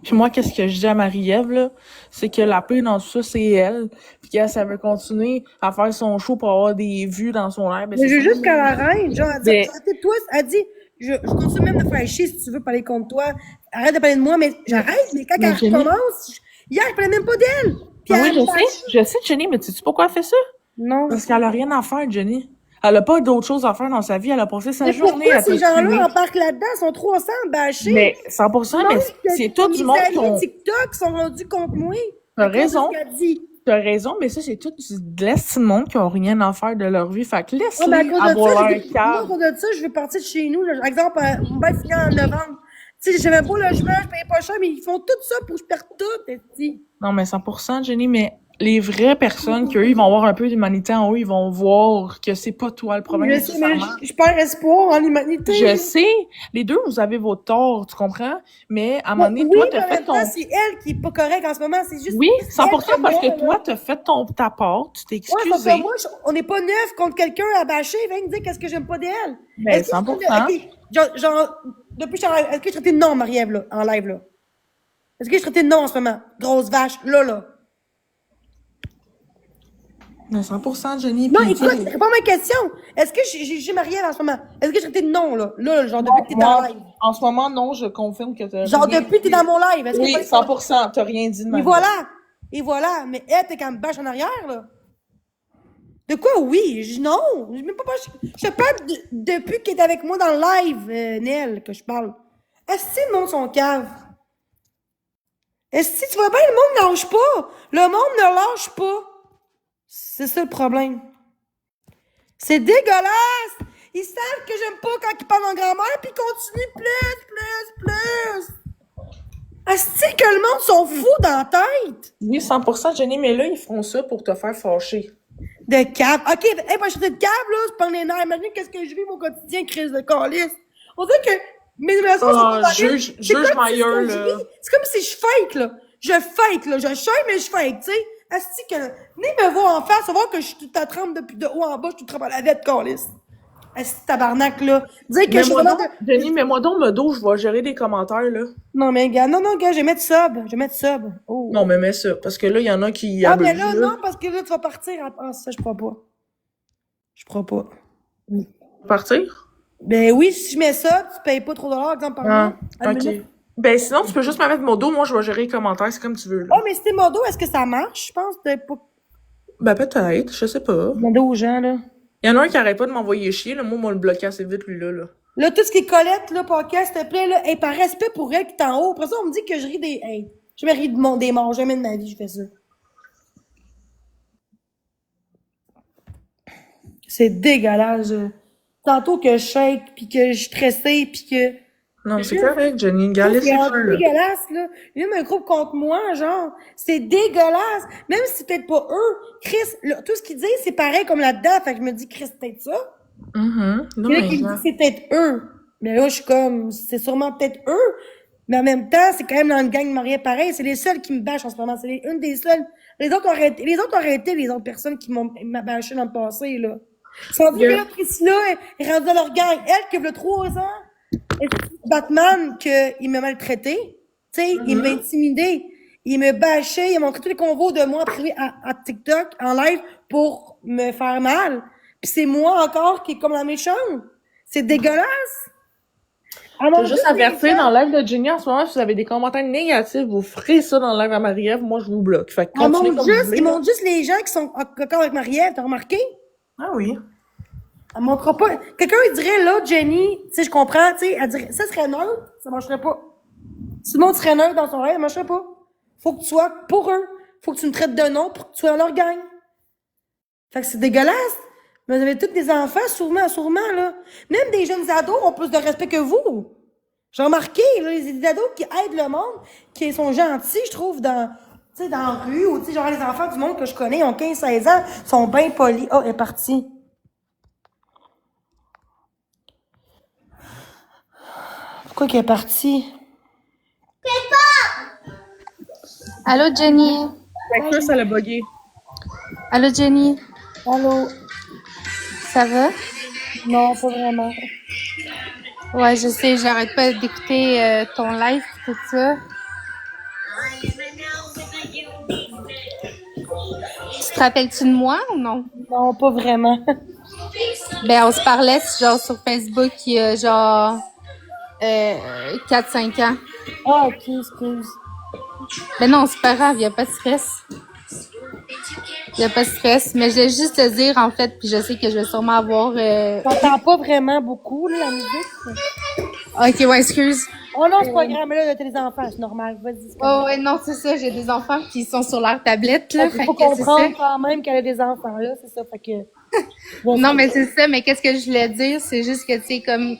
Puis moi, qu'est-ce que je dis à Marie-Ève, là? C'est que la paix dans tout ça, c'est elle. Puis qu'elle, ça veut continuer à faire son show pour avoir des vues dans son live. Ben, Mais je veux c'est juste qu'elle arrête, genre, elle dit, Mais- arrête toi, elle dit, je continue même de faire chier si tu veux parler contre toi. Arrête de parler de moi, mais j'arrête, mais quand Mais elle Jenny- recommence, hier, je parlais même pas d'elle. Puis Ah oui, elle- je sais, Jenny, mais tu sais pourquoi elle fait ça? Non. Parce qu'elle a rien à faire, Jenny. Elle a pas d'autre chose à faire dans sa vie. Elle a passé sa Mais journée pourquoi à te ces gens-là filmer. embarquent là-dedans? Ils sont 300 bâchés. Mais 100%, mais c'est tout du monde qui ont... TikTok sont rendus contre moi. T'as raison. C'est ce qu'elle dit. T'as raison, mais ça, c'est tout du laisse du monde qui ont rien à faire de leur vie. Fait que Oh, laisse-les mais à cause de avoir ça, leur moi, à cave. cause de ça, je vais partir de chez nous. Là. Par exemple, mon bail finit en novembre. Tu sais, j'avais beau logement, je payais pas cher, mais ils font tout ça pour que je perde tout, esti. Non, mais 100%, Jenny, mais les vraies personnes qu'eux, ils vont avoir un peu d'humanité en eux, ils vont voir que c'est pas toi le problème Je sais, mais nécessairement. je perds espoir en l'humanité. Je sais, les deux, vous avez vos torts, tu comprends? Mais à un moment donné, Oui, toi, mais t'as en fait même temps, ton... c'est elle qui est pas correcte en ce moment. C'est juste Oui, elle 100% parce moi, que là. toi, t'as fait ta part, tu t'es Ouais, sauf excusé. que moi, on n'est pas neuf contre quelqu'un à bâcher. Viens me dire qu'est-ce que j'aime pas d'elle. Ben, Est-ce que 100%. ok, genre, depuis que je suis en live, est-ce que je traitais de non, Marie-Ève, là, en live, là? Est-ce que je traitais de non en ce moment? Grosse vache, là. Ben, 100%, Jenny. Non, Puis, écoute, tu sais, réponds à ma question. Est-ce que j'ai Marie-Ève en ce moment? Est-ce que je traitais de non, là? Là, genre, depuis que t'es dans moi, le live. en ce moment, non, je confirme que t'as Genre, rien depuis que t'es dit. dans mon live. Est-ce Oui, que 100%, t'as rien dit de Et mal. voilà. Et voilà. Mais elle, t'es quand même bâche en arrière, là. De quoi, oui? Non. Je même pas je parle depuis qu'elle est avec moi dans le live, Nel, que je parle. Est-ce que le monde sont cave? Est-ce que tu vois bien, le monde ne lâche pas? Le monde ne lâche pas. C'est ça le problème. C'est dégueulasse! Ils savent que j'aime pas quand ils parlent en grand-mère, puis ils continuent plus. Est-ce que le monde sont fous dans la tête? Oui, 100%, Jenny, mais là, ils font ça pour te faire fâcher. De cave. OK, hey, moi, je suis de cave, là, c'est pas les nerfs. Imagine qu'est-ce que je vis mon quotidien, crise de calice. On dirait que mes relations sont pas pareilles. Juge C'est comme my si ce que ear, je là. vis, c'est comme si je fake, là. Je fake, là. Je shame, mais je fake, tu sais. Est-ce que, venez me voir en face, voir que je suis toute à trempe depuis de haut en bas, je suis toute trempe à la vête, calice. Est-ce que tabarnak, là? Dire que je suis Mets-moi vraiment donc, Jenny, mets-moi donc me dos, je vais gérer des commentaires, là. Non, mais gars, non, gars, je vais mettre sub. Je vais mettre sub. Oh. Non, mais mets ça, parce que là, il y en a qui Ah, mais abusent, là, là. non, parce que là, tu vas partir. Ah, ça, je crois pas. Je crois pas. Partir? Ben oui, si je mets ça, tu payes pas trop de dollars, exemple, par mois. à la ok. minute. Ben, sinon, tu peux juste me mettre mon dos, moi, je vais gérer les commentaires, c'est comme tu veux, là. Oh, mais si t'es modo, est-ce que ça marche? Je pense que pas Ben, peut-être, je sais pas. demander aux gens, là. Il y en a un qui arrête pas de m'envoyer chier, là. Moi, le bloquer assez vite, lui, là. Là, tout ce qui est Colette, là, podcast, s'il te plaît, là, hey, par respect pour elle qui est en haut. Après ça, on me dit que je ris des. Hey, je me ris des morts. Jamais de ma vie, je fais ça. C'est dégueulasse. Tantôt que je shake, puis que je suis stressée, puis que. Non, c'est correct, Jenny. Gars, laisse C'est les faire, là. dégueulasse, là. Il y a même un groupe contre moi, genre. C'est dégueulasse. Même si c'est peut-être pas eux. Chris, là, tout ce qu'ils disent, c'est pareil comme là-dedans. Fait que je me dis, Chris, c'est peut-être ça. Non, Puis là, mais qui me genre. dit, c'est peut-être eux. Mais là, je suis comme, c'est sûrement peut-être eux. Mais en même temps, c'est quand même dans une gang mariée pareil. C'est les seuls qui me bâchent en ce moment. C'est une des seules. Les autres ont arrêté, les autres personnes qui m'ont bâché dans le passé, là. Ils sont dit que là, Priscilla est rendue dans leur gang. Elle, qui a eu 3 ans, et Batman, qu'il m'a maltraité. Tu sais, il m'a intimidé. Il me bâchait, il a montré tous les convos de moi en privé à TikTok, en live, pour me faire mal. Puis c'est moi encore qui est comme la méchante. C'est dégueulasse. Je veux juste avertir dans le live de Jenny en ce moment, si vous avez des commentaires négatifs, vous ferez ça dans le live à Marie-Ève, moi je vous bloque. Fait que continuez comme vous voulez. Ils montrent juste les gens qui sont encore avec Marie-Ève, t'as remarqué? Ah oui. Elle montrera pas. Quelqu'un, il dirait, là, Jenny, tu sais, je comprends, tu sais, elle dirait, ça serait neutre, ça marcherait pas. Si le monde serait neutre dans son rêve, ça marcherait pas. Faut que tu sois pour eux. Faut que tu me traites de nom pour que tu sois dans leur gang. Fait que c'est dégueulasse. Mais vous avez tous des enfants, sûrement, là. Même des jeunes ados ont plus de respect que vous. J'ai remarqué, là, les ados qui aident le monde, qui sont gentils, je trouve, dans, tu sais, dans la rue, ou, tu sais, genre, les enfants du monde que je connais, ils ont 15-16 ans, sont bien polis. Oh, elle est partie. Pourquoi qu'elle est partie? Allô, Jenny? Fait que ça l'a bugué. Allô, Jenny? Allô? Ça va? Non, pas vraiment. Ouais, je sais, j'arrête pas d'écouter ton live, tout ça. Tu te rappelles-tu de moi ou non? Non, pas vraiment. Ben, on se parlait genre sur Facebook il y a genre 4-5 ans. Ah, ok, excuse. Ben non, c'est pas grave, y a pas de stress. Y a pas de stress, mais je voulais juste te dire, en fait, puis je sais que je vais sûrement avoir... T'entends pas vraiment beaucoup, là, la musique? Ok, ouais, excuse. Oh non, c'est pas grave, mais là, t'as des enfants, c'est normal. Vas-y, c'est pas Oh grave. ouais, non, c'est ça, j'ai des enfants qui sont sur leur tablette, là. Il Fait faut que c'est ça. comprendre quand même qu'elle a des enfants, là, c'est ça, fait que... Non, mais c'est ça, mais qu'est-ce que je voulais dire, c'est juste que, tu sais, comme,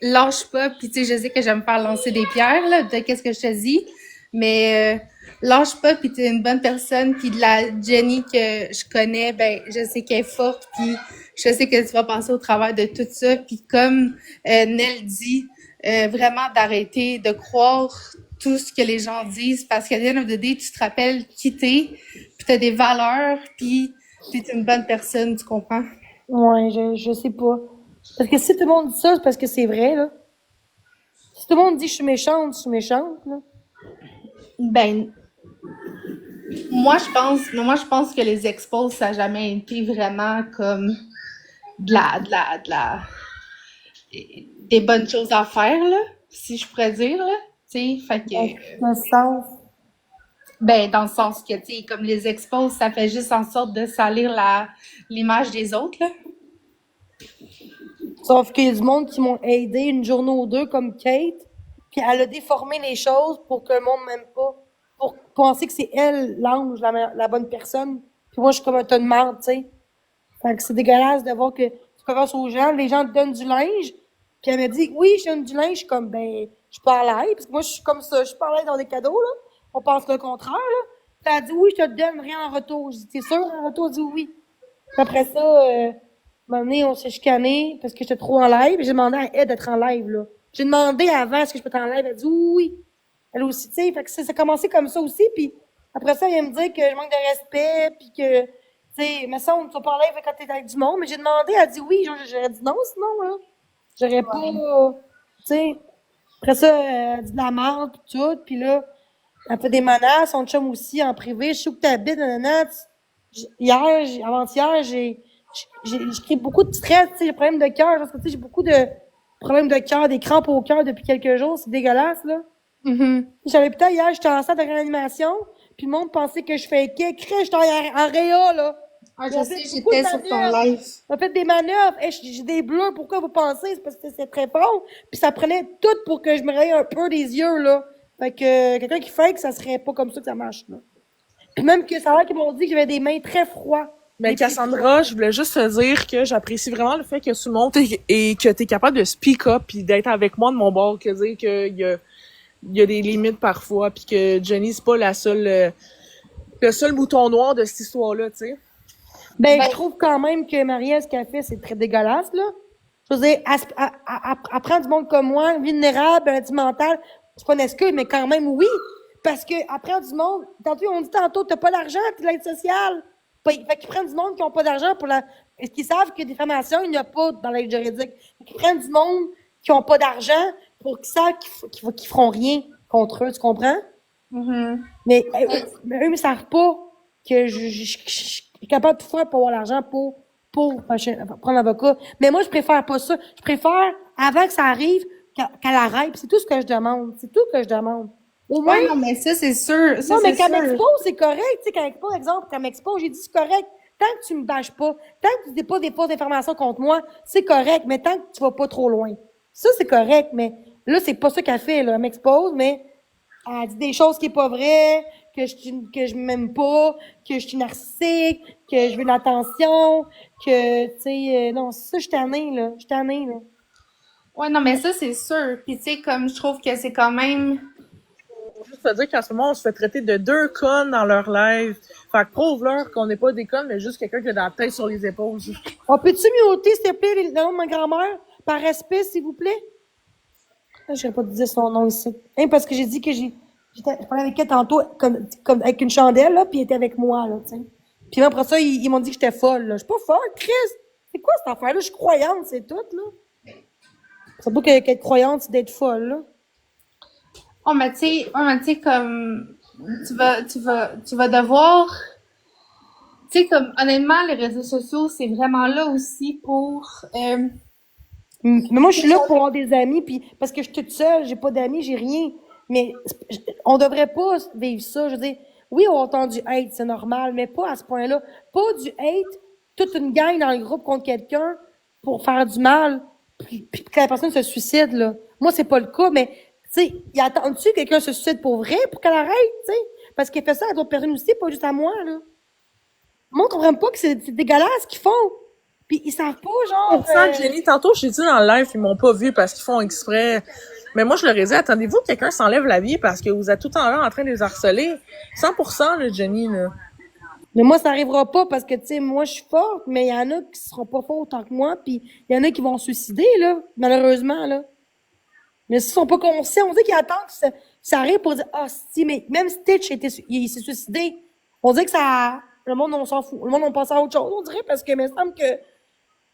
lâche pas, puis tu sais, je sais que j'aime me faire lancer des pierres, là, de qu'est-ce que je te dis, mais lâche pas, puis t'es une bonne personne, puis de la Jenny que je connais, ben je sais qu'elle est forte, puis je sais que tu vas passer au travers de tout ça, puis comme Nell dit, vraiment d'arrêter de croire tout ce que les gens disent, parce qu'à the end of the day, tu te rappelles qui t'es, puis t'as des valeurs, puis t'es une bonne personne, tu comprends? Ouais, je sais pas. Parce que si tout le monde dit ça, c'est parce que c'est vrai, là. Si tout le monde dit que je suis méchante, là. Ben, moi je pense que les expos, ça n'a jamais été vraiment comme de la, des bonnes choses à faire, là, si je pourrais dire, là. Tu sais, fait que, Dans le sens. ben, dans le sens que, tu sais, comme les expos, ça fait juste en sorte de salir l'image des autres, là. Sauf qu'il y a du monde qui m'ont aidé une journée ou deux, comme Kate, puis elle a déformé les choses pour que le monde m'aime pas. Pour penser que c'est elle, l'ange, la bonne personne. Puis moi, je suis comme un tas de merde, tu sais. Fait que c'est dégueulasse de voir que tu commences aux gens, les gens te donnent du linge, puis elle me dit, oui, je donne du linge. Je suis comme, ben, je suis pas à l'aise, parce que moi, je suis comme ça, je suis pas à l'aise dans des cadeaux, là. On pense le contraire, là. Puis elle dit, oui, je te donne rien en retour. Je dis, t'es sûr, en retour? Elle dit oui. Puis après ça, un moment donné, on s'est chicané parce que j'étais trop en live. J'ai demandé à elle d'être en live, là. J'ai demandé avant est-ce que je peux être en live. Elle dit oui, oui. Elle aussi, tu sais. Fait que ça a commencé comme ça aussi. Puis après ça, elle vient me dire que je manque de respect. Puis que, tu sais, mais ça, on ne peut pas en live quand t'es avec du monde. Mais j'ai demandé, elle dit oui. J'aurais dit non, sinon, là. J'aurais pas, tu sais. Après ça, elle dit de la merde, pis tout. Puis là, elle fait des menaces. Son chum aussi, en privé. Je sais où que t'habites, nanana. Hier, avant-hier, j'ai créé beaucoup de stress, tu sais, j'ai des problèmes de cœur, parce que, tu sais, j'ai beaucoup de problèmes de cœur, des crampes au cœur depuis quelques jours, c'est dégueulasse, là. J'avais putain, hier, j'étais en salle de réanimation, puis le monde pensait que je fakais, crèche, j'étais en réa, là. Ah, Ils je ont sais, fait beaucoup de j'étais sur ton manœuvres. live. Ils ont fait des manœuvres. Hey, j'ai des bleus, pourquoi vous pensez? C'est parce que c'est très fort. Puis ça prenait tout pour que je me raye un peu des yeux, là. Fait que quelqu'un qui fake, ça serait pas comme ça que ça marche, là. Puis même que ça a l'air qu'ils m'ont dit que j'avais des mains très froides. Mais Cassandra, je voulais juste te dire que j'apprécie vraiment le fait que tu montes et que tu es capable de speak up puis d'être avec moi de mon bord, que dire qu'il y a des limites parfois puis que Jenny, c'est pas le seul mouton noir de cette histoire-là, tu sais. Ben, je trouve quand même que Marie-Ève, ce qu'elle fait, c'est très dégueulasse, là. Je veux dire, elle prend du monde comme moi, vulnérable, maladie mentale. C'est pas une excuse, mais quand même, oui. Parce que, elle prend du monde. Tantôt, on dit tantôt, t'as pas d'argent, t'es de l'aide sociale. Fait qu'ils prennent du monde qui ont pas d'argent pour la, est-ce qu'ils savent que des formations, il n'y a pas dans l'aide juridique. Fait qu'ils prennent du monde qui ont pas d'argent pour qu'ils savent qu'ils feront rien contre eux, tu comprends? Mais, eux, ils savent pas que je suis capable de tout faire pour avoir l'argent pour prendre l'avocat. Mais moi, je préfère pas ça. Je préfère, avant que ça arrive, qu'elle arrête. C'est tout ce que je demande. C'est tout que je demande. Au moins. Ouais, non, mais ça, c'est sûr. Ça, Non, mais c'est qu'elle sûr. m'expose, c'est correct. Tu sais, quand elle m'expose, exemple, quand elle m'expose, j'ai dit c'est correct. Tant que tu me bâches pas, tant que tu dis pas des fausses informations contre moi, c'est correct. Mais tant que tu vas pas trop loin. Ça, c'est correct. Mais là, c'est pas ça qu'elle fait, là. Elle m'expose, mais elle dit des choses qui est pas vraies, que je m'aime pas, que je suis narcissique, que je veux de l'attention, que, tu sais, non, ça, je suis tannée, là. Je suis tannée, là. Ouais, non, mais ça, c'est sûr. Puis, tu sais, comme je trouve que c'est quand même... Juste te dire qu'en ce moment, on se fait traiter de 2 connes dans leur live. Fait que prouve-leur qu'on n'est pas des connes, mais juste quelqu'un qui a la tête sur les épaules. On peut-tu muter, s'il te plaît, le nom de ma grand-mère? Par respect, s'il vous plaît? Je n'aurais pas dire son nom ici. Hein, parce que j'ai dit que je parlais avec elle tantôt, comme avec une chandelle, là, puis elle était avec moi, là, tu sais. Puis après ça, ils m'ont dit que j'étais folle, là. Je suis pas folle, Chris! C'est quoi cette affaire-là? Je suis croyante, c'est tout, là. C'est pas qu'être croyante, c'est d'être folle, là. Oh, mais tu sais, comme... Tu vas devoir... Tu sais, comme, honnêtement, les réseaux sociaux, c'est vraiment là aussi pour... Mais moi, je suis là pour avoir des amis, puis parce que je suis toute seule, j'ai pas d'amis, j'ai rien. Mais on devrait pas vivre ça. Je veux dire, oui, on entend du hate, c'est normal, mais pas à ce point-là. Pas du hate, toute une gang dans le groupe contre quelqu'un pour faire du mal, puis que la personne se suicide, là. Moi, c'est pas le cas, mais, tu sais, y attend-tu que quelqu'un se suicide pour vrai pour qu'elle arrête, tu sais? Parce qu'elle fait ça à d'autres personnes aussi, pas juste à moi, là. Moi, on comprend pas que c'est dégueulasse ce qu'ils font. Puis ils savent pas, genre... Ça, Jenny, tantôt, j'ai dit dans le live, ils m'ont pas vu parce qu'ils font exprès. Mais moi, je leur ai dit, attendez-vous que quelqu'un s'enlève la vie parce que vous êtes tout le temps là en train de les harceler. 100%, là, Jenny, là. Mais moi, ça arrivera pas parce que, tu sais, moi, je suis forte, mais il y en a qui seront pas forts autant que moi, puis il y en a qui vont se suicider, là, malheureusement, là. Mais s'ils sont pas conscients, on dit qu'ils attendent que ça arrive pour dire, ah, si, mais même Stitch il s'est suicidé. On dit que ça, le monde, on s'en fout. Le monde, on pense à autre chose, on dirait, parce que, il me semble que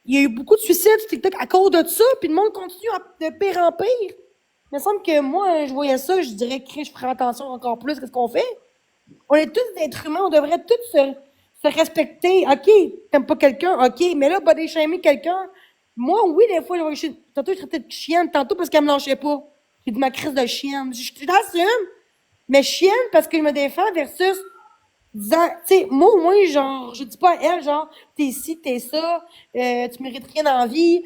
il y a eu beaucoup de suicides sur TikTok à cause de ça, puis le monde continue de pire en pire. Il me semble que moi, je voyais ça, je dirais que je ferais attention encore plus à ce qu'on fait. On est tous des êtres humains, on devrait tous se respecter. OK, t'aimes pas quelqu'un, OK, mais là, body shaming quelqu'un. Moi, oui, des fois, tantôt, je traitais de chienne, tantôt parce qu'elle me lâchait pas. J'ai dit ma crise de chienne. Je t'assume, mais chienne parce que je me défends versus disant, tu sais, moi, au moins, genre, je dis pas à elle, genre, t'es ci, t'es ça, tu mérites rien dans la vie,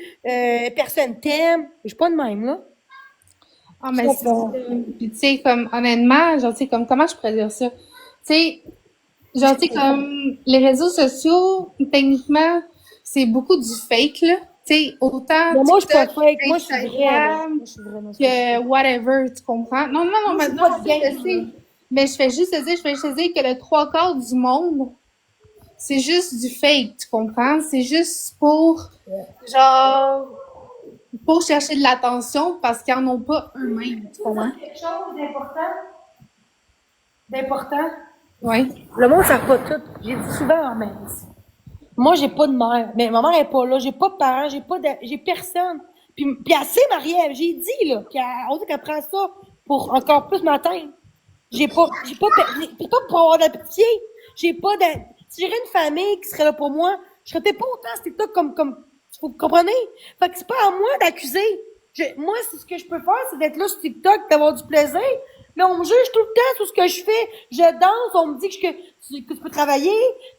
personne t'aime. Je suis pas de même, là. Ah, mais c'est ça. Puis, tu sais, comme, honnêtement, genre, tu sais, comme, comment je pourrais dire ça? Tu sais, genre, tu sais, comme, les réseaux sociaux, techniquement, c'est beaucoup du fake, là. Tu sais, autant Mais moi, je suis pas TikTok, fake. Moi, je suis vraie, là. Instagram, Moi, je suis vraiment que whatever, tu comprends? Non, non, non, Moi, je suis maintenant, pas de game, je sais. Mais je fais juste te dire, que le 3/4 du monde, c'est juste du fake, tu comprends? C'est juste pour, genre, pour chercher de l'attention parce qu'ils en ont pas eux-mêmes, tu comprends? quelque chose d'important. Oui. Le monde ne sait pas tout. J'ai dit souvent, mais moi, j'ai pas de mère. Mais ma mère est pas là. J'ai pas de parents. J'ai personne. Puis elle sait, Marie-Ève. J'ai dit, là. Puis on dit qu'elle prend ça pour encore plus m'atteindre. J'ai pas pour avoir de la pitié. J'ai pas de, si j'aurais une famille qui serait là pour moi, je serais pas autant sur TikTok comme, vous comprenez? Fait que c'est pas à moi d'accuser. Moi, c'est ce que je peux faire, c'est d'être là sur TikTok, d'avoir du plaisir. Mais on me juge tout le temps sur ce que je fais. Je danse, on me dit que tu peux travailler.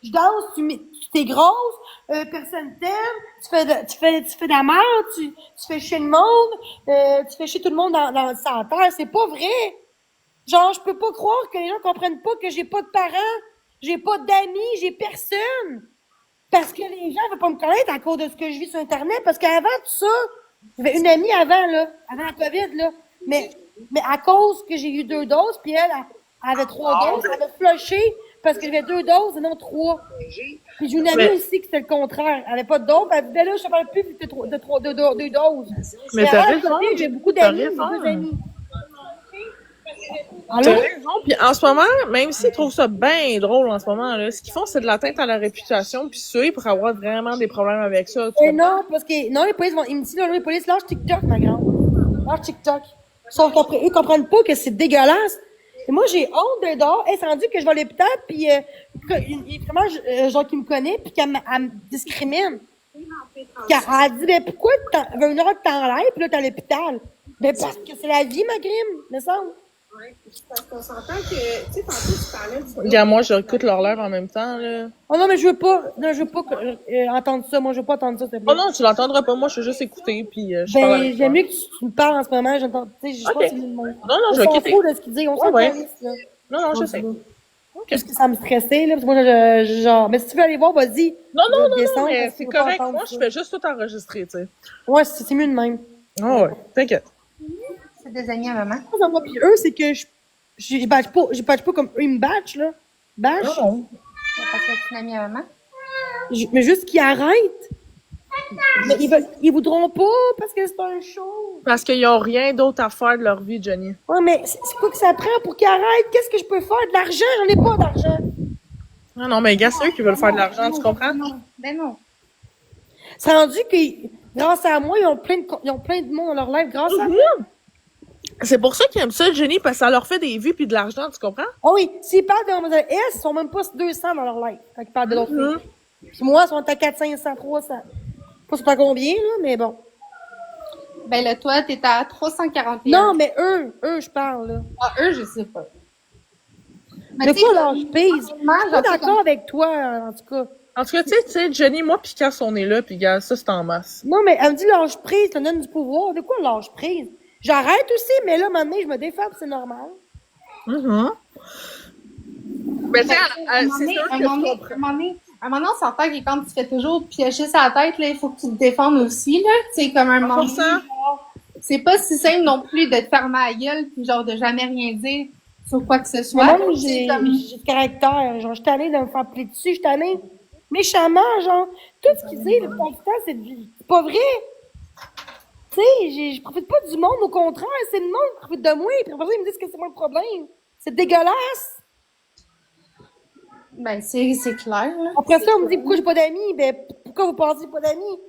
Je danse, tu t'es grosse, personne t'aime. Tu fais de la merde, tu fais chier le monde, tu fais chier tout le monde dans le sanitaire. C'est pas vrai. Genre, je peux pas croire que les gens comprennent pas que j'ai pas de parents, j'ai pas d'amis, j'ai personne. Parce que les gens veulent pas me connaître à cause de ce que je vis sur Internet. Parce qu'avant tout ça, j'avais une amie avant la COVID, là. Mais à cause que j'ai eu 2 doses, puis elle avait 3 doses, elle a flushé parce que j'avais 2 doses et non 3. Puis j'ai une amie aussi qui c'était le contraire. Elle avait pas de doses, elle dit, ben là, je te parle plus vu que t'as 2 doses. Mais t'as avant, raison. j'ai beaucoup d'amis, j'ai T'as 2 amis. T'as Allô? raison. Puis en ce moment, même s'ils trouvent ça bien drôle en ce moment, là, ce qu'ils font, c'est de l'atteinte à la réputation, puis ça, ils pourraient avoir vraiment des problèmes avec ça. Et non, parce que, non, les polices ils me disent, là, les polices lâchent TikTok, ma grande. Lâche TikTok. Sauf qu'après, eux comprennent pas que c'est dégueulasse. Et moi, j'ai honte de dehors. Elle s'est rendue que je vais à l'hôpital, puis vraiment, genre, qui me connaît, puis qu'elle me discrimine. Puis elle dit, ben, pourquoi veut une heure que t'enlèves, puis là, t'es à l'hôpital? Ben, parce que c'est la vie, ma grime, me semble. Ouais, parce qu'on s'entend que, tu sais, tantôt, tu parlais du... Regarde, moi, je écoute leur lèvres en même temps, là. Oh non, mais je veux pas entendre ça. Moi, je veux pas entendre ça, s'il te plaît. Oh non, tu l'entendras pas. Moi, je veux juste écouter, puis je parle Ben, avec toi. j'aime mieux que tu me parles en ce moment. J'entends, tu sais, je sais pas si c'est le monde. Non, non, je vais On s'en quitter. fout de ce qu'il dit. On s'en Ouais. calisse, là. Non, non, je sais. Parce que ça me stressait, là. Parce que moi, genre, mais si tu veux aller voir, vas-y. Non, non, Je vais non, descendre mais parce que c'est je veux pas correct. entendre Moi, ça. je fais juste tout enregistrer, tu sais. Ouais, c'est mieux de même. Oh, ouais, t'inquiète. C'est des amis à maman. Moi, puis eux, c'est que je batch pas comme eux, ils me batchent, là. Batch. Non. Parce que c'est une amie à maman. Mais juste qu'ils arrêtent. Mais ils voudront pas parce que c'est un show. Parce qu'ils ont rien d'autre à faire de leur vie, Johnny. Ouais, mais c'est quoi que ça prend pour qu'ils arrêtent? Qu'est-ce que je peux faire? De l'argent? J'en ai pas d'argent. Non, non, mais gars, c'est eux qui veulent faire de l'argent, tu comprends? Ben non. C'est rendu que, grâce à moi, ils ont plein de monde dans leur live grâce à moi. C'est pour ça qu'ils aiment ça, Jenny, parce que ça leur fait des vues puis de l'argent, tu comprends? Oh oui, s'ils parlent de Mademoiselle S, ils sont même pas 200 dans leur live quand ils parlent de l'autre fille. Puis moi, ils sont à 400, 500, 300. Pas sûr pas combien, là, mais bon. Ben là, toi, t'es à 341. Non, mais eux, je parle, là. Ah, eux, je sais pas. De quoi leur pise? Je suis pas genre, d'accord avec toi, en tout cas. En tout cas, tu sais, Jenny, moi pis Cass, on est là, pis gars, ça, c'est en masse. Non, mais elle me dit lâche prise, ça donne du pouvoir. De quoi lâche prise? J'arrête aussi, mais là, maintenant, je me défends, c'est normal. Mais tu sais, c'est sûr que je comprends. un moment donné, À un moment, on s'entend que quand tu fais toujours piocher sa tête, là, il faut que tu te défendes aussi, là. Tu sais, comme un moment donné, 100%. genre, c'est pas si simple non plus de te fermer la gueule puis genre de jamais rien dire sur quoi que ce Mais soit. même, C'est j'ai comme... du caractère. Genre, je suis tannée de me faire plier dessus. Je suis tannée méchamment, genre. Tout ce qu'ils disent, le plupart du temps, c'est pas vrai. Tu sais, je profite pas du monde, au contraire. C'est le monde qui profite de moi. Puis après ça, ils me disent que c'est moi le problème. C'est dégueulasse. Ben, c'est clair, là. Après ça, on me dit pourquoi j'ai pas d'amis. Ben, pourquoi vous pensez que j'ai pas d'amis?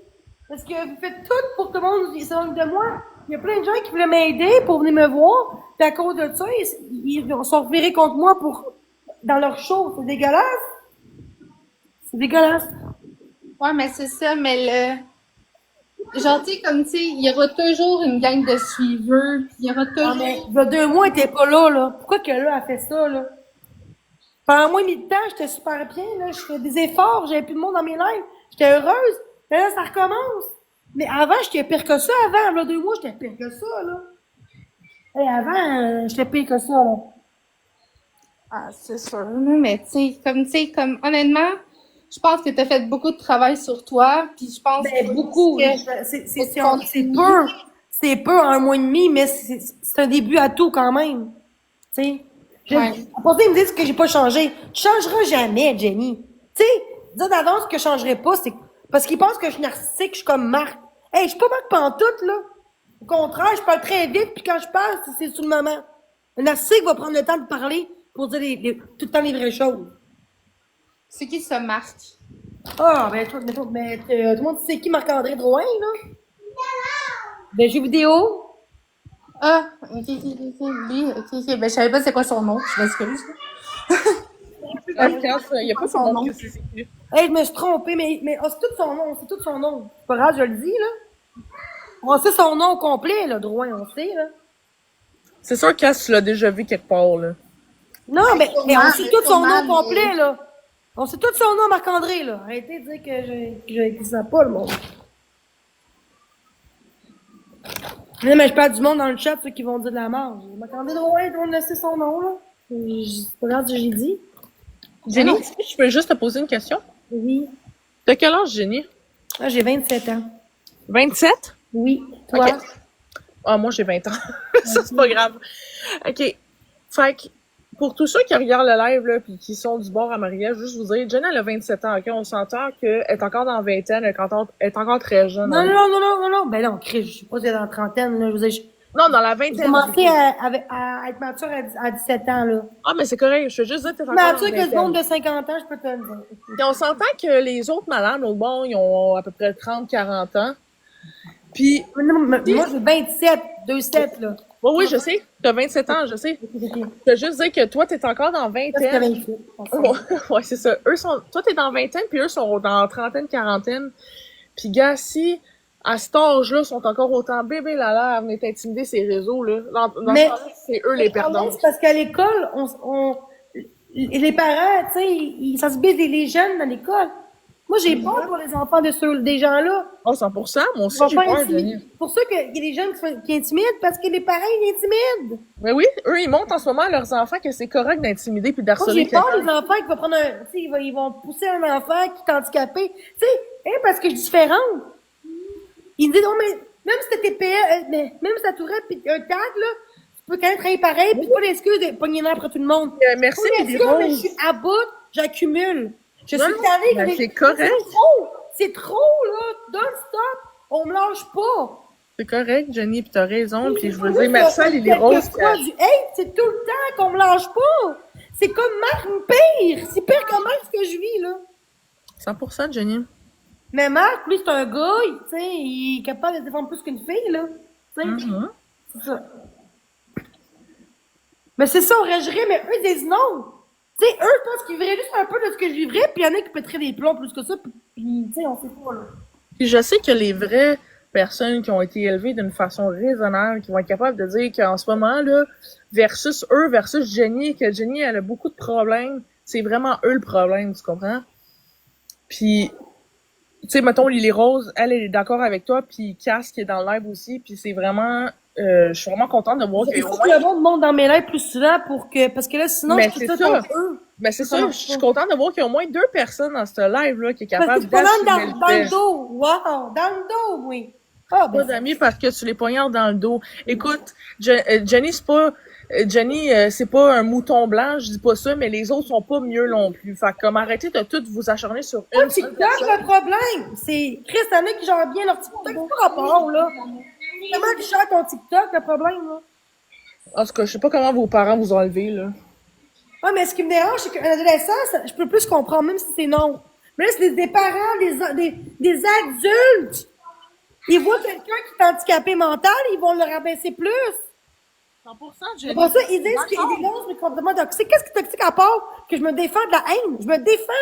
Parce que vous faites tout pour que tout le monde se moque de moi. Il y a plein de gens qui voulaient m'aider pour venir me voir. Puis à cause de ça, ils sont revirés contre moi dans leur show. C'est dégueulasse. C'est dégueulasse. Ouais, mais c'est ça, mais le... Genre, tu sais, comme, tu sais, il y aura toujours une gang de suiveurs, puis il y aura Ah, toujours... mais il y a 2 mois, elle était pas là, là. Pourquoi que là, elle fait ça, là? Pendant un mois et demi de temps, j'étais super bien, là. Je fais des efforts, j'avais plus de monde dans mes lives. J'étais heureuse. Mais là, ça recommence. Mais avant, j'étais pire que ça. Avant, là, 2 mois, j'étais pire que ça, là. Et avant, j'étais pire que ça, là. Ah, c'est sûr, là, mais tu sais, comme, honnêtement, je pense que t'as fait beaucoup de travail sur toi, puis je pense Ben, beaucoup. que... C'est peu. C'est peu, un mois et demi, mais c'est un début à tout, quand même. Tu sais. Ouais. Pour ça, ils me disent que j'ai pas changé. Tu changeras jamais, Jenny. Tu sais, dire d'avance que je changerai pas, c'est parce qu'ils pensent que je suis narcissique, je suis comme Marc. Hey, je suis pas Marc pantoute, là. Au contraire, je parle très vite, puis quand je parle, c'est sur le moment. Le narcissique va prendre le temps de parler pour dire tout le temps les vraies choses. C'est qui ça, Marc? Ah, ben, tout le monde sait qui Marc-André Drouin, là? Ben, jeux vidéo. Ah, ok, lui, ok, ben, je savais pas c'est quoi son nom, je m'excuse. Il n'y a pas son nom. Hey, je me suis trompée, mais oh, c'est tout son nom, c'est tout son nom. C'est pas grave, je le dis, là. On sait son nom complet, là, Drouin, on sait, là. C'est sûr que tu l'as déjà vu quelque part, là. Non, mais on sait mais tout son sûrement, nom complet, là. On sait tout son nom, Marc-André, là. Arrêtez de dire que je sais pas, le monde. Non, mais je parle du monde dans le chat, ceux qui vont dire de la merde. Marc-André Drouin, tout le monde le sait son nom, là. C'est pas grave ce que j'ai dit. Jenny, je peux juste te poser une question? Oui. T'as quel âge, Jenny? Ah, j'ai 27 ans. 27? Oui. Toi? Ok. Ah, moi, j'ai 20 ans. Ça, c'est pas grave. OK. Fait que, pour tous ceux qui regardent le live, là, pis qui sont du bord à mariage, juste vous dire, Jenny, elle a 27 ans, OK? On s'entend qu'elle est encore dans la vingtaine, elle est encore très jeune. Non, non, non, non, non, non. Ben non, Chris, je suis pas dans la trentaine, là. Je veux dire, Non, dans la j'ai vingtaine. commencé à être mature à 17 ans, là. Ah, mais c'est correct. Je veux juste dire que t'es encore dans Mature la que ce monde vingtaine. de 50 ans, je peux te le dire. Puis on s'entend que les autres malades, au bon, ils ont à peu près 30, 40 ans. Puis, Non, moi, j'ai 27, 2-7, là. oui, je sais. T'as 27 ans, je sais. Je veux juste dire que toi, t'es encore dans Presque vingtaine. 28. Ouais, c'est ça. Toi, t'es dans vingtaine, puis eux sont dans trentaine, quarantaine. Puis, gars, si, à cet âge-là, ils sont encore autant bébés là à venir t'intimider ces réseaux, là. Dans Mais- ce temps-là, c'est eux les perdants. C'est parce qu'à l'école, les parents, tu sais, ils sensibilisent les jeunes dans l'école. Moi, j'ai peur pour les enfants des gens-là. Oh, 100%. Moi aussi, Ils vont j'ai pas peur, intimider. Denis. C'est pour ça qu'il y a des jeunes qui intimident, parce que les parents, ils intimident. Mais oui, eux, ils montrent en ce moment à leurs enfants que c'est correct d'intimider puis Moi, d'harceler j'ai peur quelqu'un. des enfants qui vont prendre tu sais, ils vont pousser un enfant qui est handicapé. Tu sais, parce que je suis différente. Ils me disent, oh, mais même si t'es TPE, mais même si t'as Tourette pis un tag, là, tu peux quand même travailler pareil, pis pas l'excuse de pogner l'air après tout le monde. Merci, Pas mais l'excuse, des mais je roses. suis à bout, j'accumule. Je Non, suis non, tannée. ben, mais- c'est correct. C'est trop, là. Non-stop. On me lâche pas. C'est correct, Jenny, pis t'as raison. Puis je veux Moi, dire, merci à Lily Rose. quelquefois, du hate, c'est tout le temps qu'on me lâche pas. C'est comme Marc, pire. C'est pire que Marc ce que je vis, là. 100%, Jenny. Mais Marc, lui, c'est un gars, tu sais, il est capable de se défendre plus qu'une fille, là. Tu sais, Mhm. c'est ça. Mais c'est ça, on réagirait, mais eux, ils disent non. Tu sais, eux, je pense qu'ils vivraient juste un peu de ce que je vivrais, puis il y en a qui pèteraient des plombs plus que ça, puis tu sais, on sait pas, là. Puis je sais que les vraies personnes qui ont été élevées d'une façon raisonnable, qui vont être capables de dire qu'en ce moment-là, versus eux, versus Jenny, que Jenny, elle a beaucoup de problèmes, c'est vraiment eux le problème, tu comprends? Puis, tu sais, mettons, Lily Rose, elle est d'accord avec toi, puis Cass qui est dans le live aussi, puis c'est vraiment, je suis vraiment contente de voir Il que faut que le monde monte dans mes lives plus souvent parce que là, sinon, Mais je suis c'est ça ça. contre eux. Ben, c'est ça, je suis contente de voir qu'il y a au moins 2 personnes dans ce live-là qui est Parce que capable tu poignardes d'assumer dans le le fait. dos. Wow! Dans le dos, oui. Ah, Pas ben, d'amis parce que tu les poignardes dans le dos. Écoute, Jenny, c'est pas un mouton blanc, je dis pas ça, mais les autres sont pas mieux non plus. Fait que comme arrêtez de toutes vous acharner sur pas une seule TikTok, personne. le problème. C'est Chris, t'en as qui gèrent bien leur TikTok. C'est pas rapport, là. Comment tu gères ton TikTok, le problème, là? En tout cas, je sais pas comment vos parents vous ont élevé, là. Ouais, mais ce qui me dérange, c'est qu'un adolescent, je peux plus comprendre, même si c'est non. Mais là, c'est des parents, des adultes. Ils voient quelqu'un qui est handicapé mental, ils vont le rabaisser plus. 100%, Jenny. Pour ça, ils disent qu'il dénonce les comportements toxiques. Qu'est-ce qui est toxique à part que je me défends de la haine? Je me défends.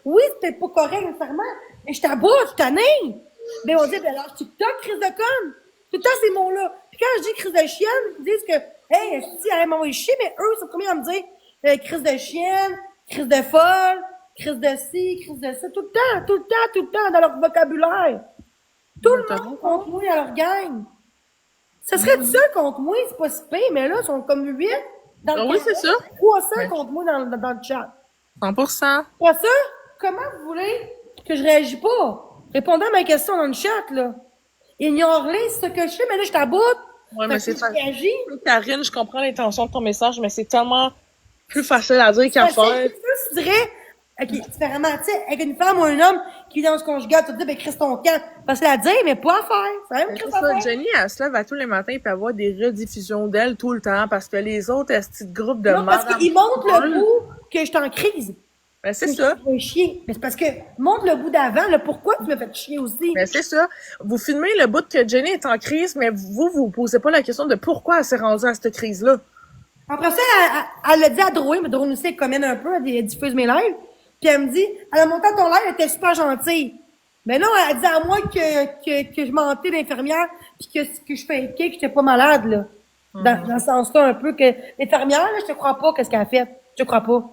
Oui, c'est peut-être pas correct nécessairement, mais je t'aboute, je t'année. Mais on dit, ben alors, TikTok, crise de conne. Tout le temps, ces mots-là. Puis quand je dis crise de chienne, ils disent que, hey, je dis, arrête m'envoyer chier, mais eux, c'est premier à me dire, crise de chienne, crise de folle, crise de ci, crise de ça. Tout le temps, dans leur vocabulaire. Tout le monde contre moi à leur gang. Ça serait tout seul contre moi, c'est pas si pire, mais là, ils sont comme 8 dans le Ah oui, c'est ça. 300 contre moi dans le chat. 100%. Pas ça? Comment vous voulez que je réagis pas? Répondez à ma question dans le chat, là. Ignore-les, c'est ce que je fais, mais là, je t'aboute. Ouais, mais c'est ça. Karine, je comprends l'intention de ton message, mais c'est tellement plus facile à dire qu'à faire. Tu dirais, ok, différemment, tu sais, avec une femme ou un homme qui vit dans ce conjugal, tu te dis, ben, crisse ton camp. Facile à dire, mais pas à faire. C'est même C'est crisse à ça, faire. Jenny, elle se lève à tous les matins et peut avoir des rediffusions d'elle tout le temps parce que les autres, esti de groupe de Non, parce madame qu'ils montrent folle. le bout que je suis en crise. Ben, c'est ça. Je vais chier. Mais c'est parce que, montre le bout d'avant, là, pourquoi tu me fais chier aussi? Ben, c'est ça. Vous filmez le bout que Jenny est en crise, mais vous posez pas la question de pourquoi elle s'est rendue à cette crise-là. Après ça, elle l'a dit à Drouin, mais Drouin aussi, elle commène un peu, elle diffuse mes lives. Puis elle me dit, elle a monté à ton live, elle était super gentille. Mais non, elle dit à moi que je mentais d'infirmière, puis que je fakais, que j'étais pas malade, là. Dans ce sens-là, un peu, que l'infirmière, là, je te crois pas qu'est-ce qu'elle a fait. Je te crois pas.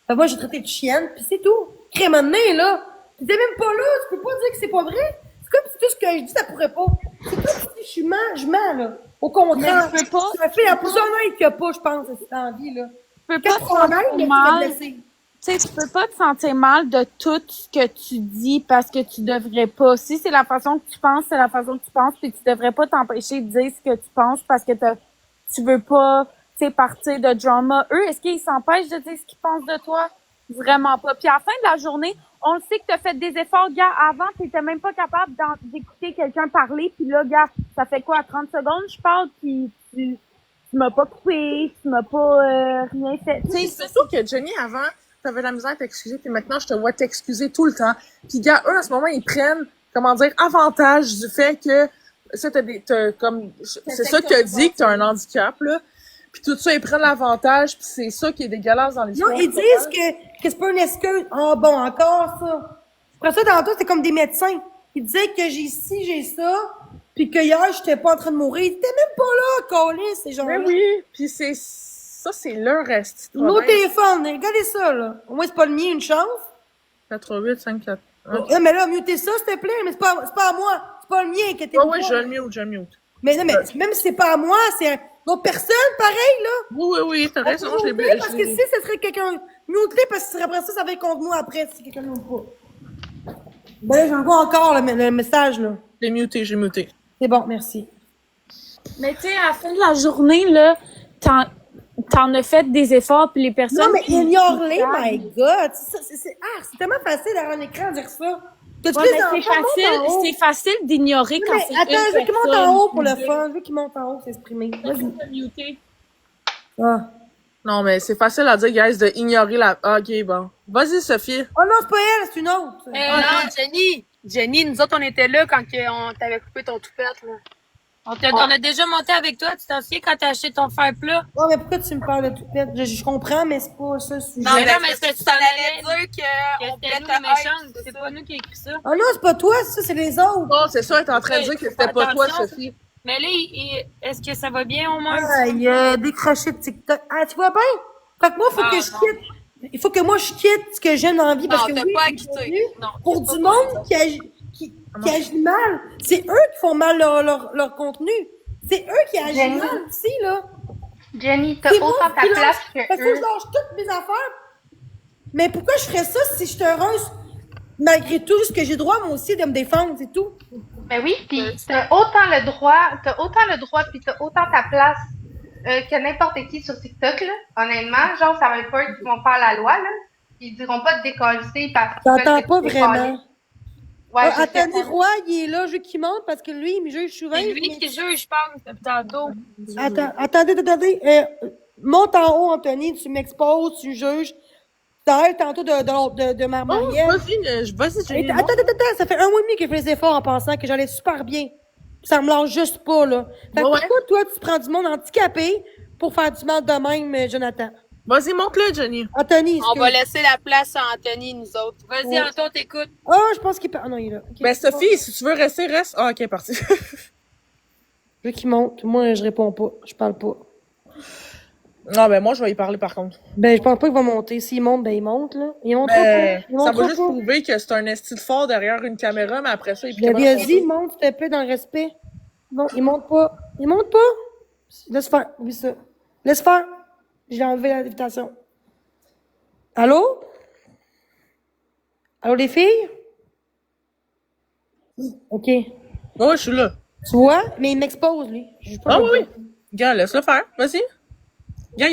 Fait que moi, j'ai traité de chienne, puis c'est tout. Crème à nez, là. Tu t'es même pas là, tu peux pas dire que c'est pas vrai. C'est comme si tout ce que je dis, ça pourrait pas. C'est comme si je mens, là. Au contraire. Mais tu peux pas- Ça fait la plus honnête qu'il y a pas, je pense, cette envie, là. Tu peux pas te Qu'est-ce qu'on aime, mais sentir tu vas te mal. blesser. Tu sais, tu peux pas te sentir mal de tout ce que tu dis parce que tu devrais pas. Si c'est la façon que tu penses, c'est la façon que tu penses, puis tu devrais pas t'empêcher de dire ce que tu penses parce que tu veux pas, tu sais, partir de drama. Eux, est-ce qu'ils s'empêchent de dire ce qu'ils pensent de toi? Vraiment pas. Puis à la fin de la journée, on le sait que t'as fait des efforts, gars. Avant, t'étais même pas capable d'écouter quelqu'un parler, puis là, gars, ça fait quoi, 30 secondes, je parle, puis tu m'as pas coupé, tu m'as pas rien fait. Tu sais, C'est surtout que Jenny, avant, t'avais la misère à t'excuser, puis maintenant, je te vois t'excuser tout le temps. Puis, gars, eux, en ce moment, ils prennent, comment dire, avantage du fait que, ça, c'est ça que t'as dit, que t'as un handicap, là. Puis tout ça, ils prennent l'avantage, puis c'est ça qui est dégueulasse dans Non, l'histoire. ils disent que c'est pas une excuse. Ah bon, encore ça. Après ça, tantôt, c'était comme des médecins. Ils disaient que j'ai ci, j'ai ça, puis que hier, j'étais pas en train de mourir. Ils étaient même pas là, collés, ces gens-là. Mais oui, puis ça, c'est leur reste. Nos téléphones, regardez ça, là. Au moins, c'est pas le mien, une chance. 88 54. Non, mais là, mutez ça, s'il te plaît, mais c'est pas à moi. C'est pas le mien qui était Ouais, je le mute. Mais non, mais même si c'est pas à moi, c'est une autre personne, pareil, là. Oui, t'as raison, je l'ai Mute-les, parce que si ce serait quelqu'un, mute-les, parce que après ça va être contre moi après, si quelqu'un ne pas. Ben là, j'envoie encore le message, là. J'ai muté. C'est bon, merci. mais tu sais, à la fin de la journée, là, t'en as fait des efforts, puis les personnes... Non, mais qui- ignore-les, qui my God. C'est tellement facile derrière un écran de dire ça. T'as-tu Ouais, les mais enfants, monte en haut. c'est facile d'ignorer Non, quand mais c'est attends, une je veux qu'il monte personne en haut pour qui le dit. fun. Je veux qu'il monte en haut pour s'exprimer. Vas-y. Muter. Ah. Non, mais c'est facile à dire, guys, de ignorer la... Ah, ok, bon. Vas-y, Sophie. Oh non, c'est pas elle, c'est une autre. Non, Jenny, nous autres, on était là quand on t'avait coupé ton toupette, là. On a déjà monté avec toi, tu t'en souviens quand t'as acheté ton fer plat? Ouais, mais pourquoi tu me parles de toupette? Je comprends, mais c'est pas ça le sujet. Non, mais c'est que tu t'en allais dire que qu'on c'était nous nous les les méchantes. C'est pas nous qui a écrit ça. Ah non, c'est pas toi, ça, c'est les autres. Oh, c'est ça, elle est en train de dire que c'était pas toi, Attention. Sophie. Mais là, est-ce que ça va bien au moins? Ah, il a décroché de TikTok. Ah, tu vois bien? Fait que moi, faut que je quitte. Il faut que moi, je quitte ce que j'aime dans la vie. Parce Non, que t'as oui, pas à j'ai quitter. entendu, Non, pour du monde qui agit mal. C'est eux qui font mal leur contenu. C'est eux qui agissent Jenny. mal aussi, là. Jenny, t'as C'est moi autant ta qui place lâche. que Fait que faut que eux. je lâche toutes mes affaires Mais pourquoi je ferais ça si je suis heureuse? Malgré tout, juste que j'ai droit, moi aussi, de me défendre, c'est tout. Ben oui, puis t'as autant le droit, puis t'as autant ta place que n'importe qui sur TikTok, là. Honnêtement, genre, ça va être pas eux qui vont faire la loi, là. Ils diront pas de décoller parce qu'ils veulent J'entends que pas tu décolles. vraiment. Ouais, je sais Anthony pas. Roy, il est là, je veux qu'il monte parce que lui, il me juge souvent. C'est lui qui juge, je pense, depuis tantôt. Attendez. Monte en haut, Anthony, tu m'exposes, tu me juges. T'arrêtes tantôt de ma Oh, Marielle. vas-y, Jenny. Attends, ça fait un mois et demi que je fais des efforts en pensant que j'allais super bien. Ça me lâche juste pas, là. Fait que Ouais. pourquoi toi, tu prends du monde handicapé pour faire du mal de même, Jonathan? Vas-y, monte-le, Jenny. Anthony, On va laisser la place à Anthony, nous autres. Vas-y, Ouais. Anton, t'écoutes. je pense qu'il peut. Ah non, il est là. Ok. Ben, Sophie, si tu veux rester, reste. Ah, ok, parti. Je veux qu'il monte. Moi, je réponds pas. Je parle pas. Non, ben, moi, je vais y parler, par contre. Ben, je pense pas qu'il va monter. S'il monte, ben, il monte, là. Il monte Ben, pas. Il ça monte va juste pas. prouver que c'est un esti de fort derrière une caméra, mais après ça, il Je l'ai peut bien dit, monte, s'il te plaît, dans le respect. Non, il monte pas. Il monte pas. Laisse faire. Oublie ça. Laisse faire. J'ai enlevé l'invitation. Allô? Allô, les filles? OK. Oh, je suis là. Tu vois? Mais il m'expose, lui. Je Ah, oui. Gars, laisse-le faire. Vas-y. Gars,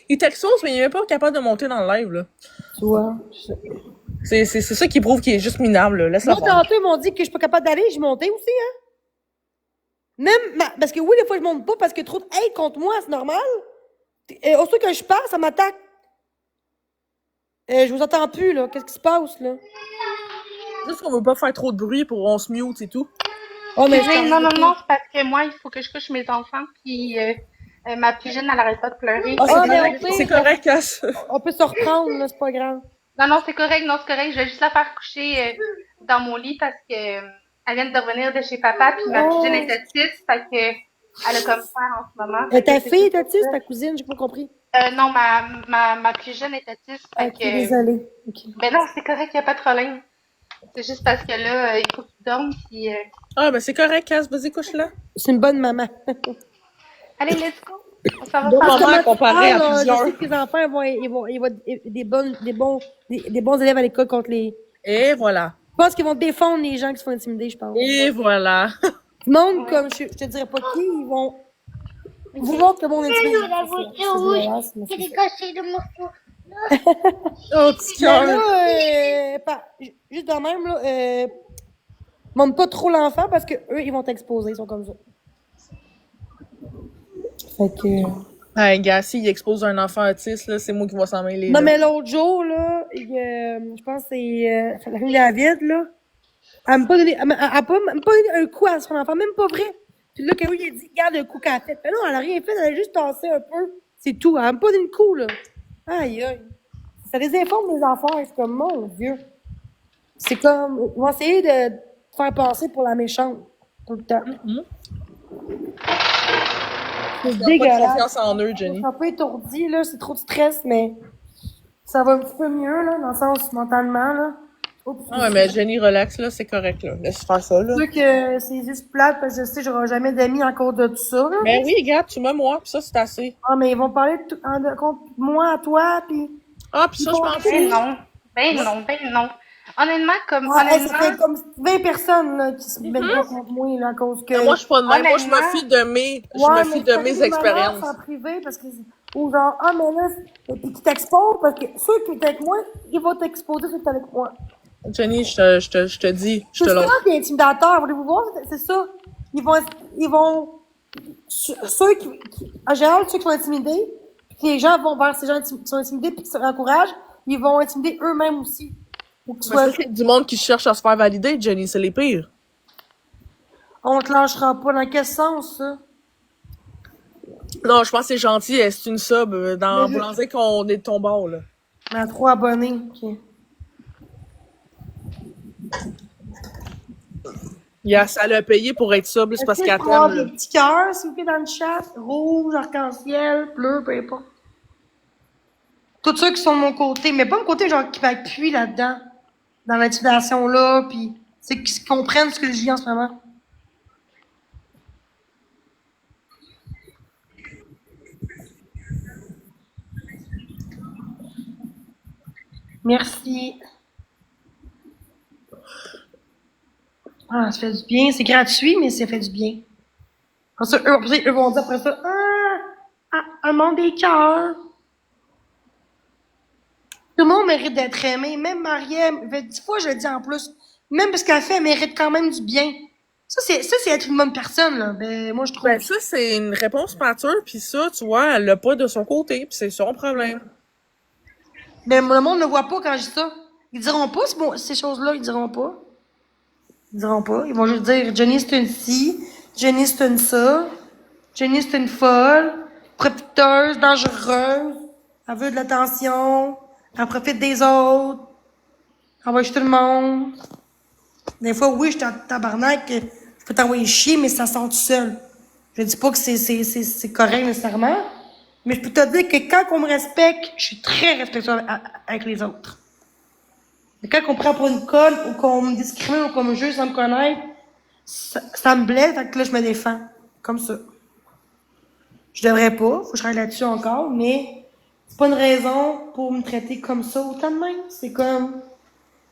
il t'expose, mais il est même pas capable de monter dans le live, là. Tu vois? C'est ça qui prouve qu'il est juste minable, là. Laisse-le Moi, faire. tantôt, ils m'ont dit que je suis pas capable d'aller. J'ai monté aussi, hein? Même, parce que oui, des fois, je monte pas parce que trop de hate contre moi, c'est normal. Aussitôt que je parle, ça m'attaque. Je vous entends plus, là. Qu'est-ce qui se passe, là? Juste qu'on veut pas faire trop de bruit pour on se mute et tout. Oh, mais Excusez, non, c'est parce que moi, il faut que je couche mes enfants, puis ma plus jeune, elle arrête pas de pleurer. Ah, Ah, mais c'est correct, Cass. on peut se reprendre, là, c'est pas grave. Non, c'est correct, je vais juste la faire coucher dans mon lit parce que elle vient de revenir de chez papa, puis ma plus jeune est autiste, fait que elle a comme faire en ce moment. Ta fille est autiste, ta cousine, j'ai pas compris. Non, ma plus jeune est autiste, fait Ok, que... désolée. Okay. Ben non, c'est correct, y a pas de problème. C'est juste parce que là, il faut qu'il dorme, puis... Ah, ben c'est correct, Cass. Vas-y, couche-la. C'est une bonne maman. Allez, let's go! On s'en va Bon faire moment comparé à Je plusieurs. sais que les enfants ils vont être des bons élèves à l'école contre les... Et voilà. Je pense qu'ils vont défendre les gens qui se font intimider, je pense. Et voilà. Le monde, comme je te dirais pas qui, ils vont... Vous montrez que le monde est intimidé. C'est dégueulasse, Oh, petit mais cœur. là, juste de même, là, montre pas trop l'enfant parce que eux, ils vont t'exposer, ils sont comme ça. Fait que... Hey, gars, s'il expose un enfant autiste, là, c'est moi qui vais s'en mêler. Non, là. mais l'autre jour, là, je pense que c'est la famille David, là. Elle m'a pas donné, elle m'a pas donné un coup à son enfant, même pas vrai. Puis là, quand il a dit, regarde le coup qu'elle a fait. Mais non, elle a rien fait, elle a juste tassé un peu. C'est tout. Elle m'a pas donné le coup, là. Aïe, aïe. Ça les informe des affaires. C'est comme, mon Dieu. C'est comme, ils vont essayer de te faire passer pour la méchante. Tout le temps. C'est Pas de dégueulasse. confiance en eux, Je Jenny. suis un peu étourdie, là. C'est trop de stress, mais ça va un petit peu mieux, là, dans le sens mentalement, là. Oups. Ah ouais, mais Jenny, relax, là, c'est correct, là. Laisse faire ça, là. C'est sûr que c'est juste plate parce que je sais que j'aurai jamais d'amis à cause de tout ça, là. Ben oui, regarde, tu m'as moi, pis ça, c'est assez. Ah, mais ils vont parler contre moi à toi, puis... Ah, pis ça, je m'en fous. Ben non. Honnêtement, Ça fait comme 20 personnes là, qui se mettent pas contre moi là, à cause que... Mais moi, je suis pas de même. Moi, je me Honnêtement, fie de mes, expériences. En privé, parce que... Ou genre, ah, mais là, puis qui t'exposent, parce que ceux qui étaient avec moi, ils vont t'exposer ceux qui étaient avec moi. Jenny, je te dis, je C'est te ça l'offre. qui est intimidateur, voulez-vous voir? C'est ça. Ils vont... Ceux qui... En général, ceux qui sont intimidés, puis les gens vont vers ces gens qui sont intimidés puis qui se encouragent, ils vont intimider eux-mêmes aussi. Pour que tu Mais sois... ça, c'est du monde qui cherche à se faire valider, Jenny, c'est les pires. On te lâchera pas. Dans quel sens, ça? Non, je pense que c'est gentil, c'est une sub dans Mais Boulanger qu'on est de ton bord, là. On a 3 abonnés. OK. Yes, elle a payé pour être sub, là, c'est parce Est-ce qu'elle qu'il y a t'aime, là. des petits cœurs, s'il vous plaît, dans le chat? Rouge, arc-en-ciel, bleu, peu importe. Tous ceux qui sont de mon côté, mais pas mon côté, genre, qui m'appuient là-dedans, dans l'intimidation-là, puis c'est qui comprennent ce que je vis en ce moment. Merci. Ah, ça fait du bien. C'est gratuit, mais ça fait du bien. Après ça, eux vont dire après ça, un monde des cœurs. Tout le monde mérite d'être aimé. Même Marielle, 10 fois je le dis en plus. Même parce qu'elle fait, elle mérite quand même du bien. Ça, c'est être une bonne personne, là. Ben, moi, je trouve. Ben, ça, c'est une réponse mature, puis ça, tu vois, elle l'a pas de son côté, puis c'est son problème. Mais le monde ne voit pas quand je dis ça. Ils diront pas ces choses-là, ils diront pas. Ils diront pas. Ils vont juste dire Jenny c'est une ci, Jenny c'est une ça, Jenny c'est une folle, profiteuse, dangereuse, elle veut de l'attention, elle profite des autres, elle envoie tout le monde. Des fois, oui, je suis en tabarnak, je peux t'envoyer chier, mais ça sort tout seul. Je dis pas que c'est correct nécessairement, mais je peux te dire que quand on me respecte, je suis très respectueuse avec les autres. Mais quand on me prend pour une conne, ou qu'on me discrimine, ou qu'on me juge sans me connaître, ça me blesse, fait que là, je me défends. Comme ça. Je devrais pas, faut que je travaille là-dessus encore, mais c'est pas une raison pour me traiter comme ça autant de même. C'est comme...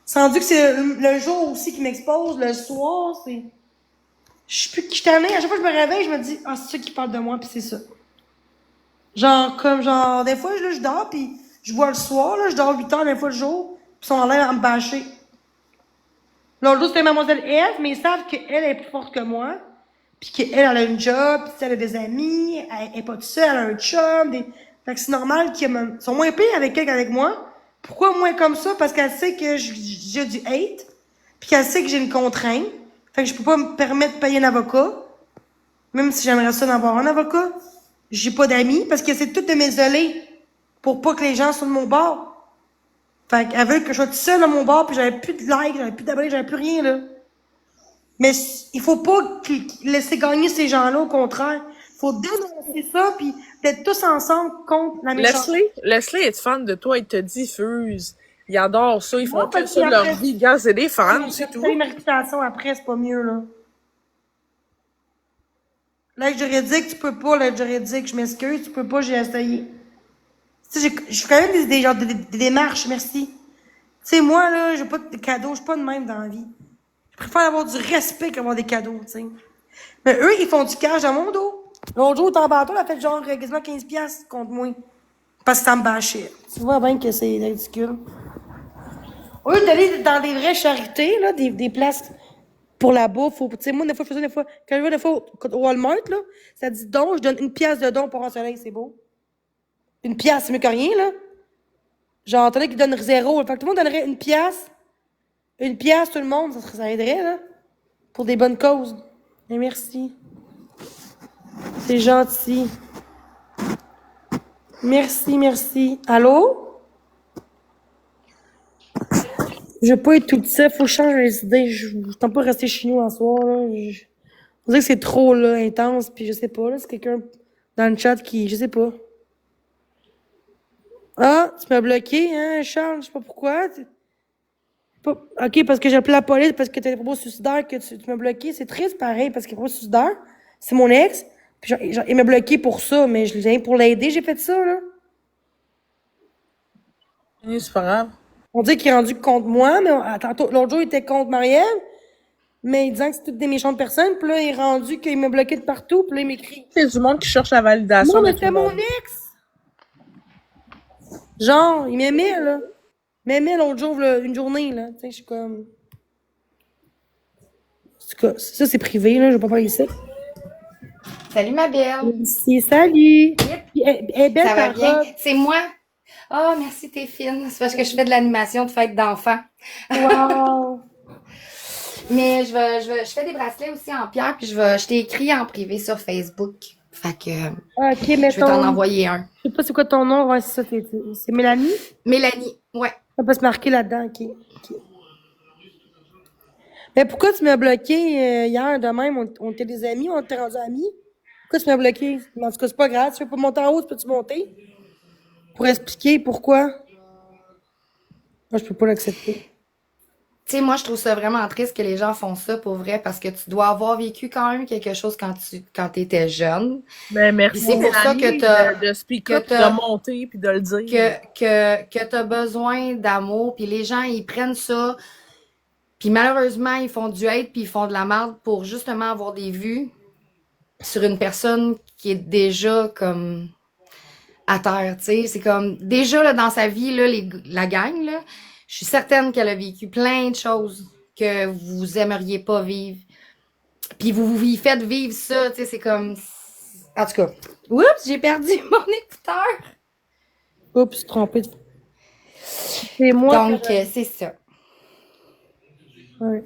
C'est rendu que c'est le jour aussi qui m'expose, le soir, c'est... Je sais plus qui je t'en ai. À chaque fois que je me réveille, je me dis, ah, c'est ça qui parle de moi, puis c'est ça. Genre, des fois, là, je dors, puis je vois le soir, là, je dors 8 heures, des fois, le jour, puis ils sont en l'air à me bâcher. L'autre jour, c'était Mademoiselle F, mais ils savent qu'elle est plus forte que moi, puis qu'elle, elle a une job, puis elle a des amis, elle est pas toute seule, elle a un chum, fait que c'est normal qu'ils sont moins pires avec elle qu'avec moi. Pourquoi moins comme ça? Parce qu'elle sait que j'ai du hate, puis qu'elle sait que j'ai une contrainte. Fait que je peux pas me permettre de payer un avocat, même si j'aimerais ça d'avoir un avocat. J'ai pas d'amis, parce qu'elle essaie tout de m'isoler pour pas que les gens soient de mon bord. Fait qu'elle veut que je sois toute seule à mon bord, puis j'avais plus de likes, j'avais plus d'abonnés, j'avais plus rien, là. Mais il faut pas laisser gagner ces gens-là, au contraire. Faut dénoncer ça, puis d'être tous ensemble contre la méchanceté. Leslie est fan de toi, il te diffuse. Ils adorent ça, ils font Non, que parce ça de leur qu'après- vie. Gars, c'est des fans, c'est tout. T'as une réputation après, c'est pas mieux, là. L'aide juridique, tu peux pas, l'aide juridique, je m'excuse, tu peux pas, j'ai essayé. Tu sais, je fais quand même des démarches, merci. Tu sais, moi, là, j'ai pas de cadeaux, je suis pas de même dans la vie. Je préfère avoir du respect qu'avoir des cadeaux, tu sais. Mais eux, ils font du cash dans mon dos. L'autre jour, ton bateau, elle a fait genre quasiment 15$ contre moi. Parce que ça me bâchait. Tu vois bien que c'est ridicule. Au lieu d'aller dans des vraies charités, là, des places pour la bouffe, tu sais, moi, des fois, je faisais des fois, quand je vais des fois au Walmart, là, ça dit don, je donne 1$ de don pour un soleil, c'est beau. 1$, c'est mieux que rien, là. Genre, t'en as qui donnent 0. Fait que tout le monde donnerait 1$. 1$, tout le monde, ça aiderait, là. Pour des bonnes causes. Mais merci. C'est gentil. Merci, merci. Allô? Je veux pas être toute seule, faut que je change les idées. Je tente pas de rester chez nous en soir, là. On dirait que c'est trop, là, intense, puis je sais pas, là, c'est quelqu'un dans le chat qui, je sais pas. Ah, tu m'as bloqué, hein, Charles, je sais pas pourquoi. Ok, parce que j'ai appelé la police, parce que t'as des propos suicidaires, que tu m'as bloqué. C'est triste, pareil, parce que les propos suicidaires, c'est mon ex. Puis il m'a bloqué pour ça, mais je l'ai pour l'aider, j'ai fait ça, là. C'est pas grave. On dit qu'il est rendu contre moi, mais tantôt, l'autre jour, il était contre Marielle, mais il disait que c'est toutes des méchantes personnes, puis là, il est rendu qu'il m'a bloqué de partout, puis là, il m'écrit. C'est du monde qui cherche la validation. Non, de mais tout c'était le mon monde. ex! Genre, il m'aimait, là. Il m'aimait l'autre jour, là, une journée, là. Tu sais, je suis comme... En tout cas, ça, c'est privé, là, je vais pas faire ici. Salut ma belle. Merci, salut! Elle est belle, Ça va ta bien? robe. C'est moi. Oh, merci, t'es fine. C'est parce que je fais de l'animation de fête d'enfants. Wow! Mais je fais des bracelets aussi en pierre, puis je t'ai écrit en privé sur Facebook. Fait que Ok, mais je vais t'en envoyer un. Je sais pas c'est quoi ton nom, ouais, c'est ça, c'est Mélanie? Mélanie, ouais. Ça peut se marquer là-dedans, ok. Mais pourquoi tu m'as bloqué hier de même? On était des amis, on était rendus amis? Pourquoi tu m'as bloqué? En tout cas, c'est pas grave. Si tu veux pas monter en haut, peux-tu monter? Pour expliquer pourquoi? Moi, je peux pas l'accepter. Tu sais, moi, je trouve ça vraiment triste que les gens font ça pour vrai parce que tu dois avoir vécu quand même quelque chose quand t'étais jeune. Mais Puis merci, c'est pour ça Mélanie, de speak que up, de t'as, monter, puis de le dire. que t'as besoin d'amour. Puis les gens, ils prennent ça. Puis malheureusement, ils font du hate puis ils font de la merde pour justement avoir des vues sur une personne qui est déjà comme à terre, tu sais. C'est comme, déjà, là, dans sa vie, là, la gang, là, je suis certaine qu'elle a vécu plein de choses que vous aimeriez pas vivre. Puis vous y faites vivre ça, tu sais, c'est comme... En tout cas, oups, j'ai perdu mon écouteur. Oups, trompé. C'est moi. Donc, c'est ça. Ouais.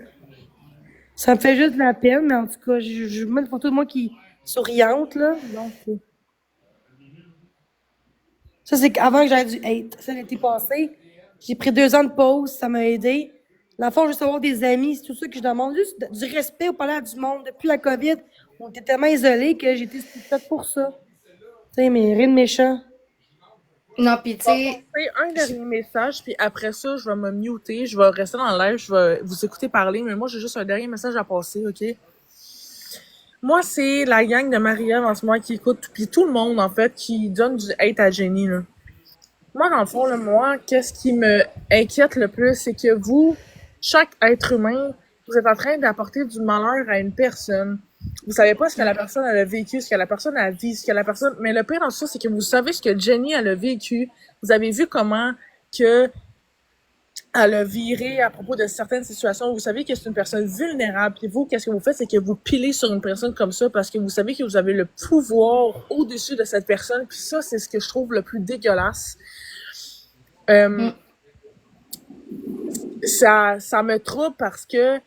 Ça me fait juste de la peine, mais en tout cas, je mets une photo de moi qui est souriante, là. Donc, ça, c'est avant que j'aille du hate. Ça, l'été passé, j'ai pris 2 ans de pause, ça m'a aidé. Dans le fond, juste avoir des amis, c'est tout ça que je demande. Juste du respect au parler du monde. Depuis la COVID, on était tellement isolés que j'ai été faite pour ça. Tu sais, mais rien de méchant. Non, puis tu sais... C'est un dernier message, puis après ça, je vais me muter, je vais rester dans le live, je vais vous écouter parler, mais moi, j'ai juste un dernier message à passer, OK? Moi, c'est la gang de Marie-Ève en ce moment qui écoute, puis tout le monde, en fait, qui donne du hate à Jenny, là. Moi, dans le fond, là, moi, qu'est-ce qui me inquiète le plus, c'est que vous, chaque être humain, vous êtes en train d'apporter du malheur à une personne. Vous savez pas ce que la personne elle a vécu, ce que la personne a vécu, ce que la personne... Mais le pire dans ça, c'est que vous savez ce que Jenny elle a vécu. Vous avez vu comment que elle a viré à propos de certaines situations. Vous savez que c'est une personne vulnérable. Puis vous, qu'est-ce que vous faites? C'est que vous pilez sur une personne comme ça parce que vous savez que vous avez le pouvoir au-dessus de cette personne. Puis ça, c'est ce que je trouve le plus dégueulasse. Ça me trouble parce que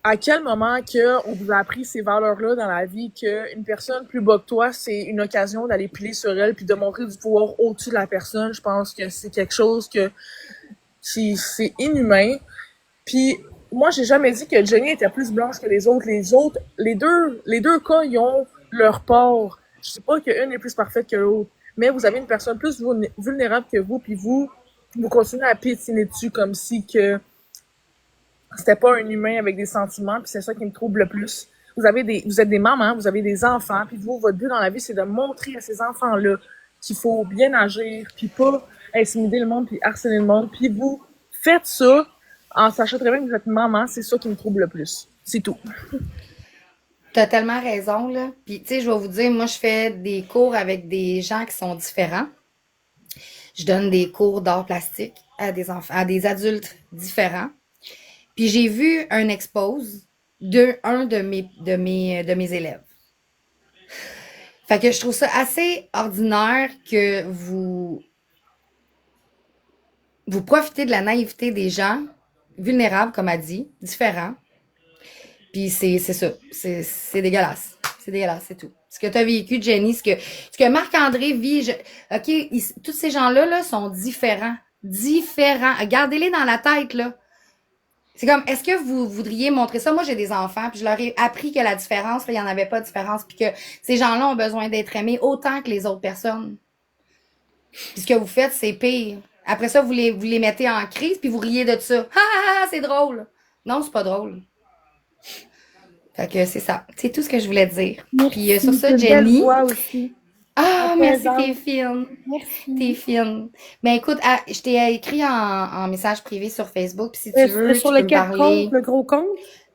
à quel moment que on vous a appris ces valeurs-là dans la vie qu'une personne plus bas que toi, c'est une occasion d'aller piler sur elle puis de montrer du pouvoir au-dessus de la personne. Je pense que c'est quelque chose c'est inhumain. Puis moi, j'ai jamais dit que Jenny était plus blanche que les autres. Les deux cas, ils ont leur part. Je sais pas qu'une est plus parfaite que l'autre. Mais vous avez une personne plus vulnérable que vous, puis vous continuez à piétiner dessus comme si que c'était pas un humain avec des sentiments, puis c'est ça qui me trouble le plus. Vous êtes des mamans, vous avez des enfants, puis vous, votre but dans la vie, c'est de montrer à ces enfants-là qu'il faut bien agir, puis pas intimider le monde, puis harceler le monde, puis vous faites ça en sachant très bien que vous êtes maman, c'est ça qui me trouble le plus. C'est tout. T'as tellement raison, là. Puis, tu sais, je vais vous dire, moi, je fais des cours avec des gens qui sont différents. Je donne des cours d'art plastique à des enfants, à des adultes différents. Puis j'ai vu un expose d'un de mes élèves. Fait que je trouve ça assez ordinaire que vous profitez de la naïveté des gens vulnérables, comme elle dit, différents. Puis c'est ça. C'est dégueulasse. C'est dégueulasse, c'est tout. Ce que tu as vécu, Jenny, ce que Marc-André vit, tous ces gens-là là, sont différents. Différents. Gardez-les dans la tête, là. C'est comme, est-ce que vous voudriez montrer ça? Moi, j'ai des enfants, puis je leur ai appris que la différence, là, il n'y en avait pas de différence, puis que ces gens-là ont besoin d'être aimés autant que les autres personnes. Puis ce que vous faites, c'est pire. Après ça, vous les mettez en crise, puis vous riez de ça. Ha ha ha, c'est drôle. Non, c'est pas drôle. Fait que c'est ça. C'est tout ce que je voulais dire. Merci, Puis sur ça, une belle Jenny. voix aussi. Ah, merci, Présente. t'es fine. Merci. T'es fine. Ben écoute, je t'ai écrit en message privé sur Facebook, puis si tu Mais veux, tu sur peux me lequel parler. compte, le gros compte?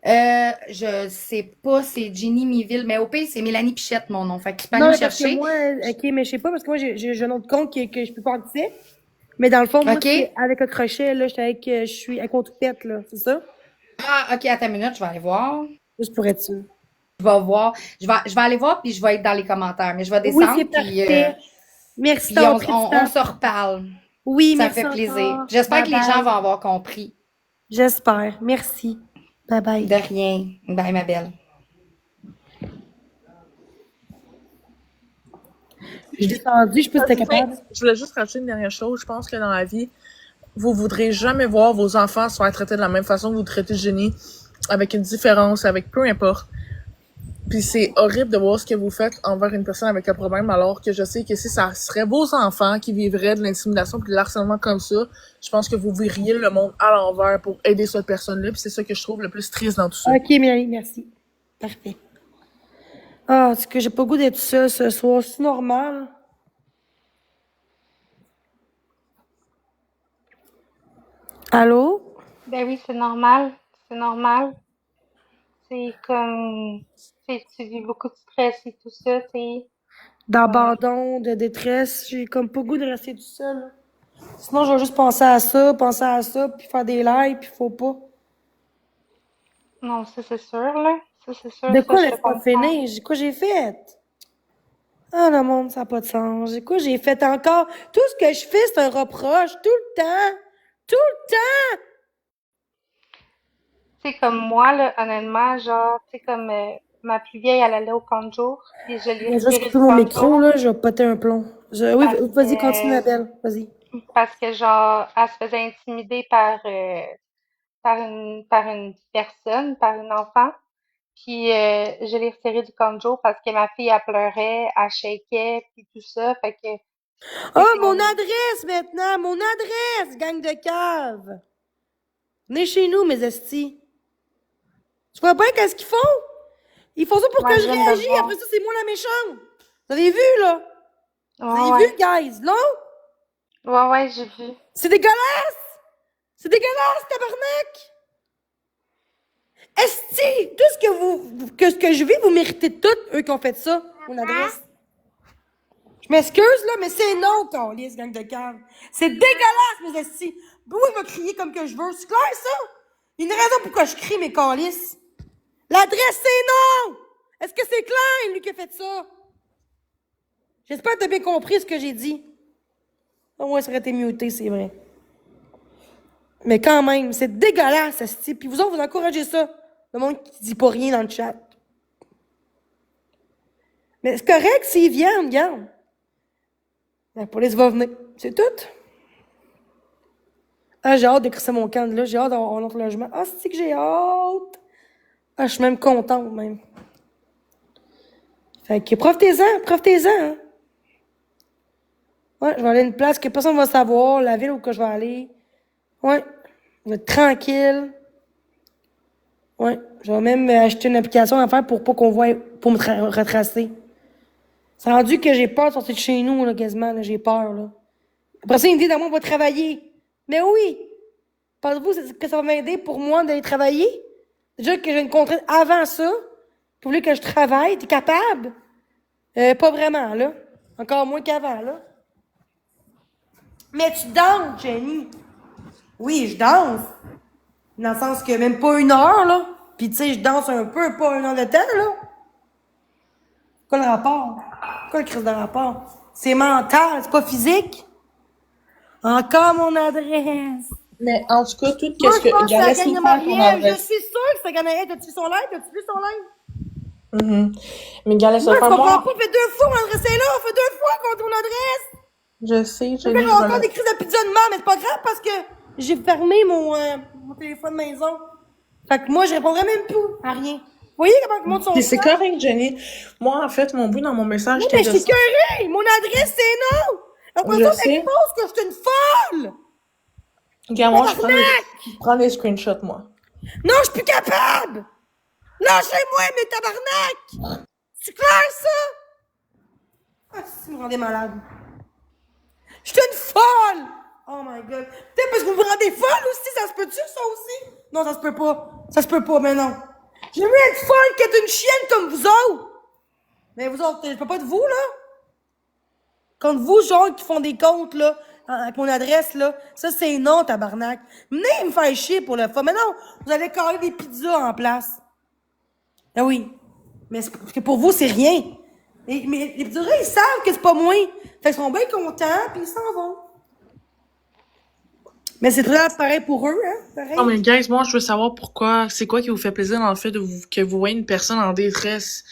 Je sais pas, c'est Jenny Miville, mais au pire, c'est Mélanie Pichette, mon nom. Fait que tu peux aller Non, me parce que chercher. moi, ok, mais je sais pas, parce que moi, j'ai un autre compte que je peux pas accès. Mais dans le fond, moi, OK. c'est avec le crochet, là, je suis avec mon toupette, là, c'est ça? Ah, OK, attends une minute, je vais aller voir. Juste pour être sûr. Je vais voir. Je vais aller voir, puis je vais être dans les commentaires. Mais je vais Oui, descendre, c'est puis, parfait. Merci puis d'avoir on, pris on, du temps. on se reparle. Oui, Ça me merci fait plaisir. encore. J'espère que les Bye gens bye. vont avoir compris. J'espère. Merci. Bye bye. De rien. Bye, ma belle. Je suis descendue, je sais pas si t'es capable. Je voulais juste rajouter une dernière chose. Je pense que dans la vie, vous voudrez jamais voir vos enfants se faire traiter de la même façon que vous traitez Jenny, avec une différence, avec peu importe. Puis c'est horrible de voir ce que vous faites envers une personne avec un problème, alors que je sais que si ça serait vos enfants qui vivraient de l'intimidation puis de l'harcèlement comme ça, je pense que vous verriez le monde à l'envers pour aider cette personne-là. Puis c'est ça que je trouve le plus triste dans tout ça. Ok, Mary, merci. Parfait. Ah, c'est que j'ai pas le goût d'être seule ce soir. C'est normal. Allô? Ben oui, c'est normal. C'est normal. C'est comme, tu vis beaucoup de stress et tout ça, D'abandon, de détresse. J'ai comme pas le goût de rester tout seul. Sinon, je vais juste penser à ça, puis faire des lives, puis faut pas. Non, ça c'est sûr, là. Ça c'est sûr, De ça quoi je te laisse pas comprends. finir? Quoi j'ai fait? Ah, le monde, ça n'a pas de sens. Quoi j'ai fait encore? Tout ce que je fais, c'est un reproche. Tout le temps. Tout le temps. Tu sais, comme moi, là, honnêtement, genre, tu sais, comme ma plus vieille, elle allait au camp de jour, puis je l'ai Je vais retirée couper du mon camp de micro, jour là. Je vais péter un plomb. Oui, parce vas-y, continue, ma que, belle. Vas-y. genre, elle se faisait intimider par une personne, par une enfant. Puis je l'ai retirée du camp de jour parce que ma fille, elle pleurait, elle shakeait, puis tout ça. Fait que c'est Oh, mon comme... adresse maintenant! Mon adresse, gang de cave! Venez chez nous, mes estis. Tu vois bien qu'est-ce qu'ils font? Ils font ça pour Ouais, que je je viens de le réagisse. voir. Après ça, c'est moi la méchante. Vous avez vu, là? Vous Ouais, avez ouais. vu, guys? Non? Ouais, ouais, j'ai vu. C'est dégueulasse! C'est dégueulasse, tabarnak! Esti! Tout ce que je vis, vous méritez tout, eux qui ont fait ça. Mon adresse. Je m'excuse, là, mais c'est non, câlisse, gang de cave. C'est dégueulasse, mes estis. Oui, il va crier comme que je veux. C'est clair, ça? Il y a une raison pourquoi je crie, mes câlisses. L'adresse, c'est non! Est-ce que c'est clair, lui, qui a fait ça? J'espère que t'as bien compris ce que j'ai dit. Au moins, ça aurait été muté, c'est vrai. Mais quand même, c'est dégueulasse, esti. Puis vous autres, vous encouragez ça. Le monde qui dit pas rien dans le chat. Mais c'est correct s'ils viennent, regarde. La police va venir. C'est tout. Ah, j'ai hâte de crisser mon camp de là. J'ai hâte d'avoir un autre logement. Ah, c'est que j'ai hâte. Ah, je suis même contente, même. Fait que profitez-en, profitez-en. Hein. Ouais, je vais aller à une place que personne ne va savoir, la ville où que je vais aller. Ouais, je vais être tranquille. Ouais, je vais même acheter une application à faire pour pas qu'on voit, pour me retracer. C'est rendu que j'ai peur de sortir de chez nous, là, quasiment, là, j'ai peur, là. Après ça, il me dit, moi, on va travailler. Mais oui! Pensez-vous que ça va m'aider pour moi d'aller travailler? Déjà que j'ai une contrainte avant ça. Vous voulez que je travaille? T'es capable? Pas vraiment, là. Encore moins qu'avant, là. Mais tu danses, Jenny. Oui, je danse. Dans le sens que même pas 1 heure, là. Puis tu sais, je danse un peu, pas 1 heure de temps, là. Quoi le rapport? Quoi le crise de rapport? C'est mental, c'est pas physique. Encore mon adresse. Mais en tout cas, tout Moi, qu'est-ce je pense que que Gala ça gagne sait faire ton Marielle. Je adresse. suis sûre que ça gagne. T'as-tu vu son live? T'as-tu vu son live? Mais Gala, Moi, ça tu fait comprends moi. pas? Fait 2 fois, mon adresse est là. On fait 2 fois qu'on ton adresse. Je sais, J'ai Jenny, je encore vais des crises de pizza de mort, mais c'est pas grave parce que j'ai fermé mon téléphone maison. Fait que moi, je répondrai même plus à rien. Vous voyez comment le monde sont Puis c'est francs? correct, Jenny. Moi, en fait, mon but dans mon message, Non, c'était mais je de suis curée! Mon adresse, c'est non! Après Je ça, sais. t'exposes que je suis une folle! Regarde, moi, Tabarnak! je prends des screenshots, moi. Non, je suis plus capable! Lâchez-moi, mes tabarnak! C'est clair, ça? Ah, si, vous me rendez malade. Je suis une folle! Oh my god. Peut-être parce que vous vous rendez folle aussi, ça se peut-tu, ça aussi? Non, ça se peut pas. Ça se peut pas, mais non. J'aime mieux être folle qu'être une chienne comme vous autres! Mais vous autres, je peux pas être vous, là? Contre vous, genre, qui font des comptes, là, avec mon adresse, là, ça, c'est non, tabarnak. Venez me faire chier pour le fun. Mais non, vous allez coller des pizzas en place. Ah oui. Mais c'est parce que pour vous, c'est rien. Mais les pizzerias, ils savent que c'est pas moi. Fait qu'ils sont bien contents, puis ils s'en vont. Mais c'est très pareil pour eux, hein? Pareil. Non, mais guys, moi, je veux savoir pourquoi, c'est quoi qui vous fait plaisir dans le fait que vous voyez une personne en détresse,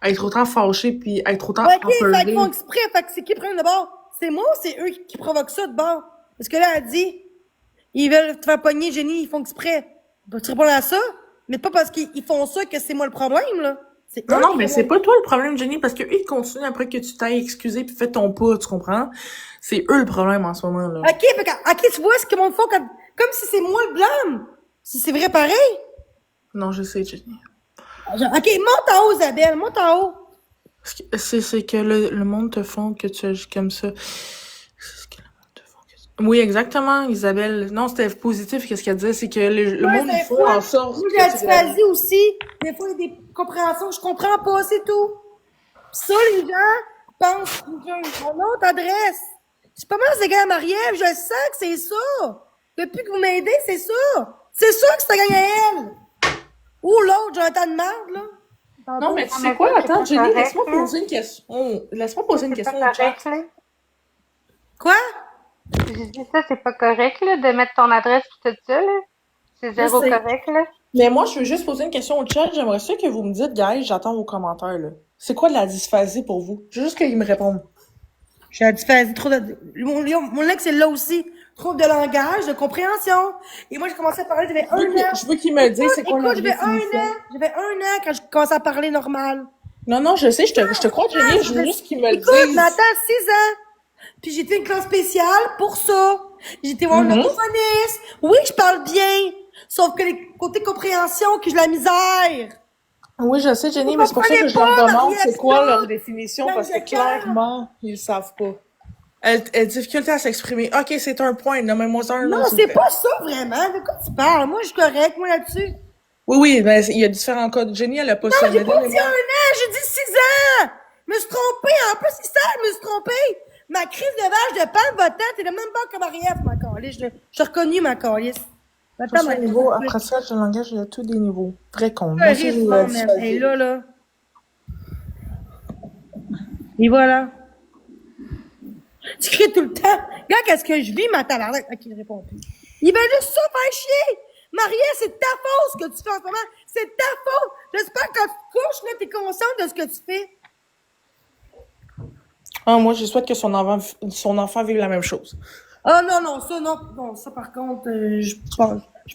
être autant fâchée puis être autant Ok, fait apeurée. qu'ils font exprès. Fait que c'est qui prennent le bord? C'est moi ou c'est eux qui provoquent ça de bord? Parce que là, elle dit, ils veulent te faire pogner, Jenny, ils font exprès. Tu réponds à ça? Mais pas parce qu'ils font ça que c'est moi le problème, là. Non, non, mais c'est pas toi le problème, Jenny, parce que eux, ils continuent après que tu t'ailles excusé puis fait ton pas, tu comprends? C'est eux le problème en ce moment, là. OK, tu vois ce que mon fond, comme si c'est moi le blâme. Si c'est vrai pareil. Non, je sais, Jenny. OK, monte en haut, Isabelle, monte en haut. C'est que le monde te font que tu agis comme ça. C'est ce que le monde te font que tu... Oui, exactement, Isabelle. Non, c'était positif, qu'est-ce qu'elle disait, c'est que le monde, il faut en sorte. Moi, j'ai la dysphasie aussi. Des fois, il y a des compréhensions que je comprends pas, c'est tout. Pis ça, les gens pensent qu'ils ont une autre adresse. C'est pas mal, c'est gars à Marie-Ève, je sens que c'est ça. Depuis que vous m'aidez, c'est ça. C'est sûr que c'est ta gang à elle. Ou l'autre, j'ai un tas de merde, là. Non, mais tu sais quoi? Attends, Jenny, laisse-moi poser une question. Laisse-moi poser une question au chat. Quoi? J'ai dit ça, c'est pas correct, là, de mettre ton adresse pis tout ça, là. C'est zéro correct, là. Mais moi, je veux juste poser une question au chat. J'aimerais ça que vous me dites, guys, j'attends vos commentaires, là. C'est quoi de la dysphasie pour vous? Je veux juste qu'ils me répondent. J'ai la dysphasie, trop de... Mon ex, c'est là aussi. Trouble de langage, de compréhension. Et moi, j'ai commencé à parler, j'avais un an. Je veux qu'ils me disent c'est quoi leur définition. J'avais un an quand je commençais à parler normal. Non, non, je sais, je te crois, Jenny, je veux juste qu'ils me le disent. Écoute, mais attends, 6 ans. Puis j'ai été une classe spéciale pour ça. J'ai été voir une orthophoniste. Oui, je parle bien. Sauf que les côtés compréhension, que j'ai la misère. Oui, je sais, Jenny, mais c'est pour ça que je leur demande c'est quoi leur définition, parce que clairement, ils savent pas. Elle difficulté à s'exprimer. OK, c'est un point, nommez-moi un. Non, c'est pas ça, vraiment. De quoi tu parles? Moi, je suis correcte, moi, là-dessus. Oui, oui, mais il y a différents cas. Jenny, elle a pas ça. Non, j'ai pas dit 1 an, j'ai dit 6 ans! Je me suis trompée, en plus, c'est ça, je me suis trompée. Ma crise de vache de pan votant, t'es le même bord que Marie-Ève, ma calisse. Je reconnue ma calisse. Attends, ma niveau, apprentissage de langage, il y a tous des niveaux. Vrai con. Et là. Et voilà. Tu cries tout le temps. Regarde, qu'est-ce que je vis, ma tabarnak. Ok, il répond plus. Il va juste ça faire chier. Marie-Ève, c'est ta faute, ce que tu fais en ce moment. C'est ta faute. J'espère que quand tu te couches, là, t'es consciente de ce que tu fais. Ah, moi, je souhaite que son enfant vive la même chose. Ah, non, ça, non. Non, ça, par contre, je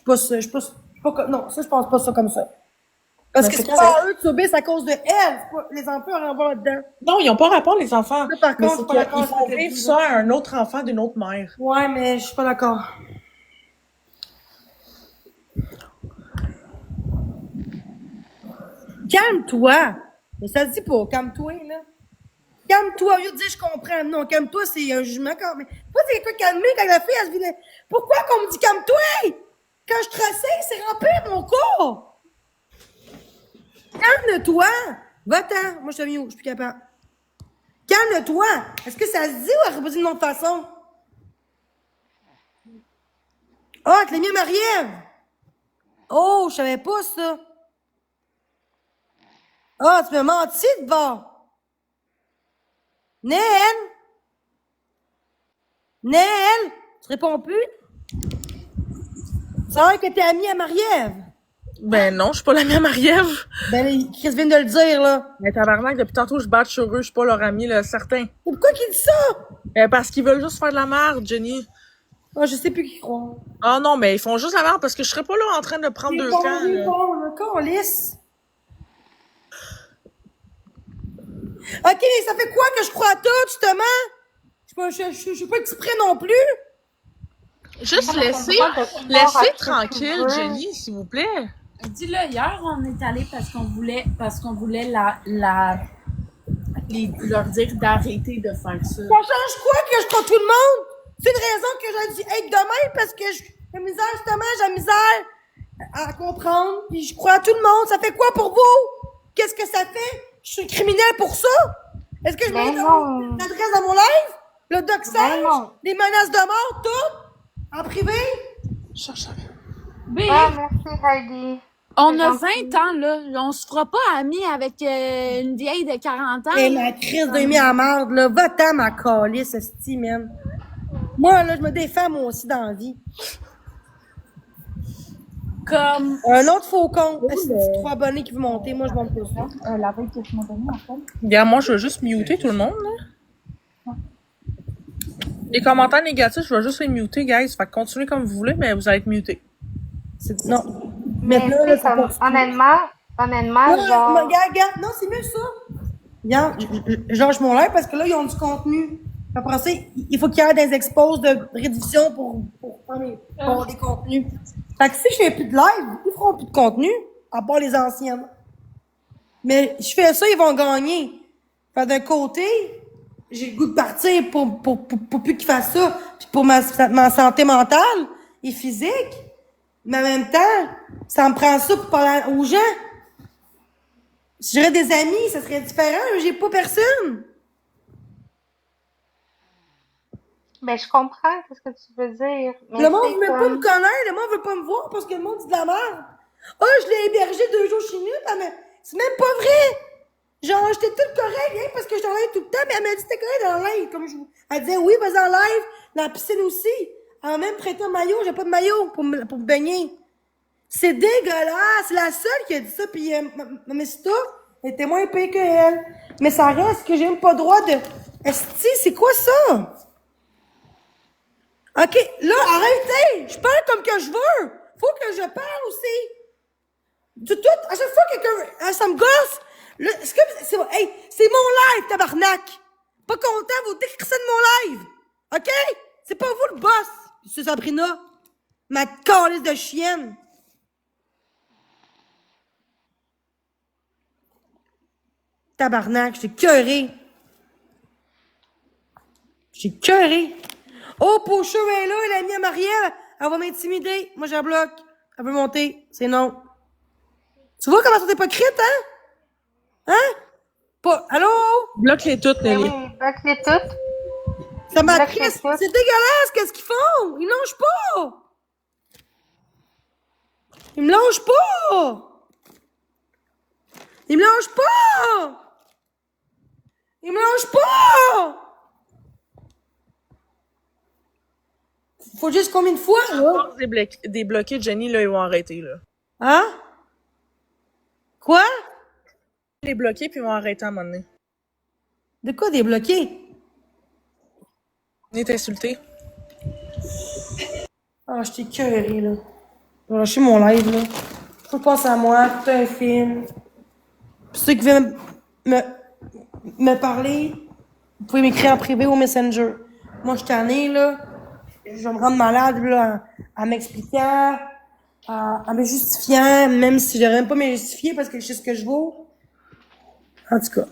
pense pas ça comme ça. Parce que c'est pas eux qui subissent à cause de elle. Les enfants ont rapport là-dedans. Non, ils ont pas rapport, les enfants. Ça, par contre, mais c'est qu'ils font vivre ça à un autre enfant d'une autre mère. Ouais, mais je suis pas d'accord. Calme-toi. Mais ça se dit pas, calme-toi, là. Calme-toi, au lieu de dire je comprends. Non, calme-toi, c'est un jugement quand même. Pourquoi c'est quelqu'un calmé quand la fille, elle se vit. Pourquoi qu'on me dit calme-toi? Quand je traçais, c'est rempli mon corps. Calme-toi. Va-t'en. Moi, je suis mieux, je suis plus capable. Calme-toi. Est-ce que ça se dit ou à reposer d'une autre façon? Ah, tu l'as mis à Marie-Ève. Oh, je savais pas ça. Ah, tu m'as menti de bord. Néel? Tu réponds plus? Ça a l'air que t'es amie à Marie-Ève. Ben non, je suis pas l'amie à Marie-Ève. Ben, Chris vient de le dire, là. Mais tabarnak, depuis tantôt, je batte sur eux, je suis pas leur amie, là, certain. Et pourquoi qu'il dit ça? Parce qu'ils veulent juste faire de la merde, Jenny. Ah, je sais plus qui croire. Ah non, mais ils font juste la merde parce que je serais pas là en train de prendre deux camps. Bon, là, qu'on lisse. OK, ça fait quoi que je crois à tout, justement? Je suis pas exprès non plus. Juste laissez tranquille, Jenny, s'il vous plaît. Dis-le, hier, on est allé parce qu'on voulait leur dire d'arrêter de faire ça. Ça change quoi que je crois tout le monde? C'est une raison que j'ai dû être de même parce que j'ai misère, justement, j'ai misère à comprendre. Puis je crois à tout le monde. Ça fait quoi pour vous? Qu'est-ce que ça fait? Je suis criminel pour ça? Est-ce que je mets l'adresse dans mon live? Le doxage? Les menaces de mort, tout? En privé? Ah, merci Heidi. On a 20 ans, là. On se fera pas amis avec une vieille de 40 ans. Et ma crise de mis à marde, là. Va-t'en, ma calisse, esti, man. Moi, là, je me défends, moi aussi, dans la vie. Comme... Un autre faucon. Est-ce que 3 abonnés qui veulent monter? Moi, je monte pas ça. La veille que je m'en donnais, en fait. Regarde, moi, je veux juste muter tout le monde, là. Les commentaires négatifs, je vais juste les muter, guys. Fait que continuez comme vous voulez, mais vous allez être mutés. Non. Mais Maintenant, là, honnêtement, Honnêtement, Non, genre... regarde, non, c'est mieux ça. Regarde, je lâche mon live parce que là, ils ont du contenu. Après ça, il faut qu'il y ait des expos de rédivision pour avoir des contenus. Fait que si je fais plus de live, ils feront plus de contenu, à part les anciennes. Mais je fais ça, ils vont gagner. Fait d'un côté, j'ai le goût de partir pour plus qu'ils fassent ça, puis pour ma santé mentale et physique. Mais en même temps, ça me prend ça pour parler aux gens. Si j'aurais des amis, ça serait différent. J'ai pas personne. Ben, je comprends ce que tu veux dire. Mais Le monde c'est veut même pas comme- me connaître, le monde veut pas me voir parce que le monde dit de la merde. Ah, je l'ai hébergé 2 jours chez nous, mais c'est même pas vrai. Genre, j'étais toute correcte, hein, parce que je travaillais tout le temps, mais elle m'a dit t'es correcte dans le live, comme elle disait oui, vas-y en live, dans la piscine aussi. Elle m'a même prêté un maillot, j'ai pas de maillot pour me baigner. C'est dégueulasse, c'est la seule qui a dit ça, pis Mamesta était moins épais que elle. Mais ça reste que j'ai même pas le droit de... Esti, c'est quoi ça? OK, là, arrêtez! Je parle comme que je veux! Faut que je parle aussi! À chaque fois que quelqu'un... ça me gosse! Là, hey, c'est mon live, tabarnak! Pas content, vous décrissez de mon live! OK? C'est pas vous le boss, M. Sabrina! Ma calisse de chienne! Tabarnak, j'étais cœuré! J'étais cœuré! Oh, Pocho est là, elle a mis à Marielle. Elle va m'intimider. Moi, je la bloque. Elle veut monter. C'est non. Tu vois comment c'est hypocrite, hein? Hein? Pas... Allô? Bloque-les toutes, Ben Nelly. oui, bloque-les toutes. Ça m'a Bloque-les triste. toutes. C'est dégueulasse, qu'est-ce qu'ils font? Ils lâchent pas! Ils me lâchent pas! Ils me lâchent pas! Ils me lâchent pas! Faut juste combien de fois, là? Force débloquer, Jenny, là, ils vont arrêter, là. Hein? Quoi? Les bloquer, puis ils vont arrêter à un moment donné. De quoi débloquer? On est insulté. Ah, je t'ai cœuré, là. Je vais lâcher mon live, là. Faut penser à moi, tout un film. Puis ceux qui veulent me parler, vous pouvez m'écrire en privé au Messenger. Moi, je suis tannée, là. Je vais me rendre malade, là, en m'expliquant, en me justifiant, même si j'aurais même pas me justifier parce que je sais ce que je vaux. En tout cas.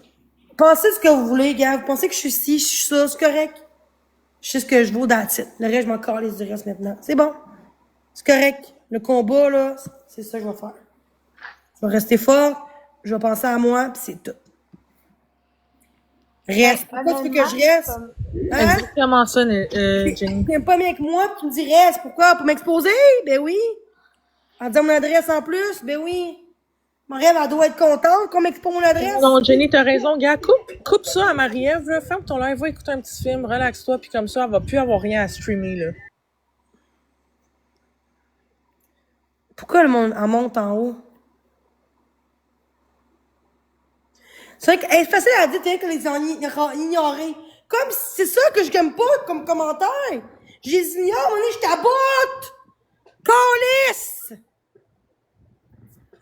Pensez ce que vous voulez, gars. Vous pensez que je suis ci, je suis ça, c'est correct. Je sais ce que je vaux dans le titre. Le reste, je m'en calisse du reste maintenant. C'est bon. C'est correct. Le combat, là, c'est ça que je vais faire. Je vais rester fort, je vais penser à moi, pis c'est tout. Reste. Pourquoi tu veux que je reste? Hein? Exactement ça, Jenny. T'aimes pas bien que moi, pis tu me dis reste. Pourquoi? Pour m'exposer? Ben oui. En disant mon adresse en plus? Ben oui. Marie-Ève, elle doit être contente qu'on m'expose mon adresse. Non, Jenny, t'as raison, gars. Coupe ça à Marie-Ève, là. Ferme ton live, va écouter un petit film, relaxe-toi, puis comme ça, elle va plus avoir rien à streamer, là. Pourquoi le monde en monte en haut? C'est vrai que c'est facile à dire que les ont ignorés. Comme si c'est ça que je n'aime pas comme commentaire. Je les ignore, on est, je t'aboute! Calice!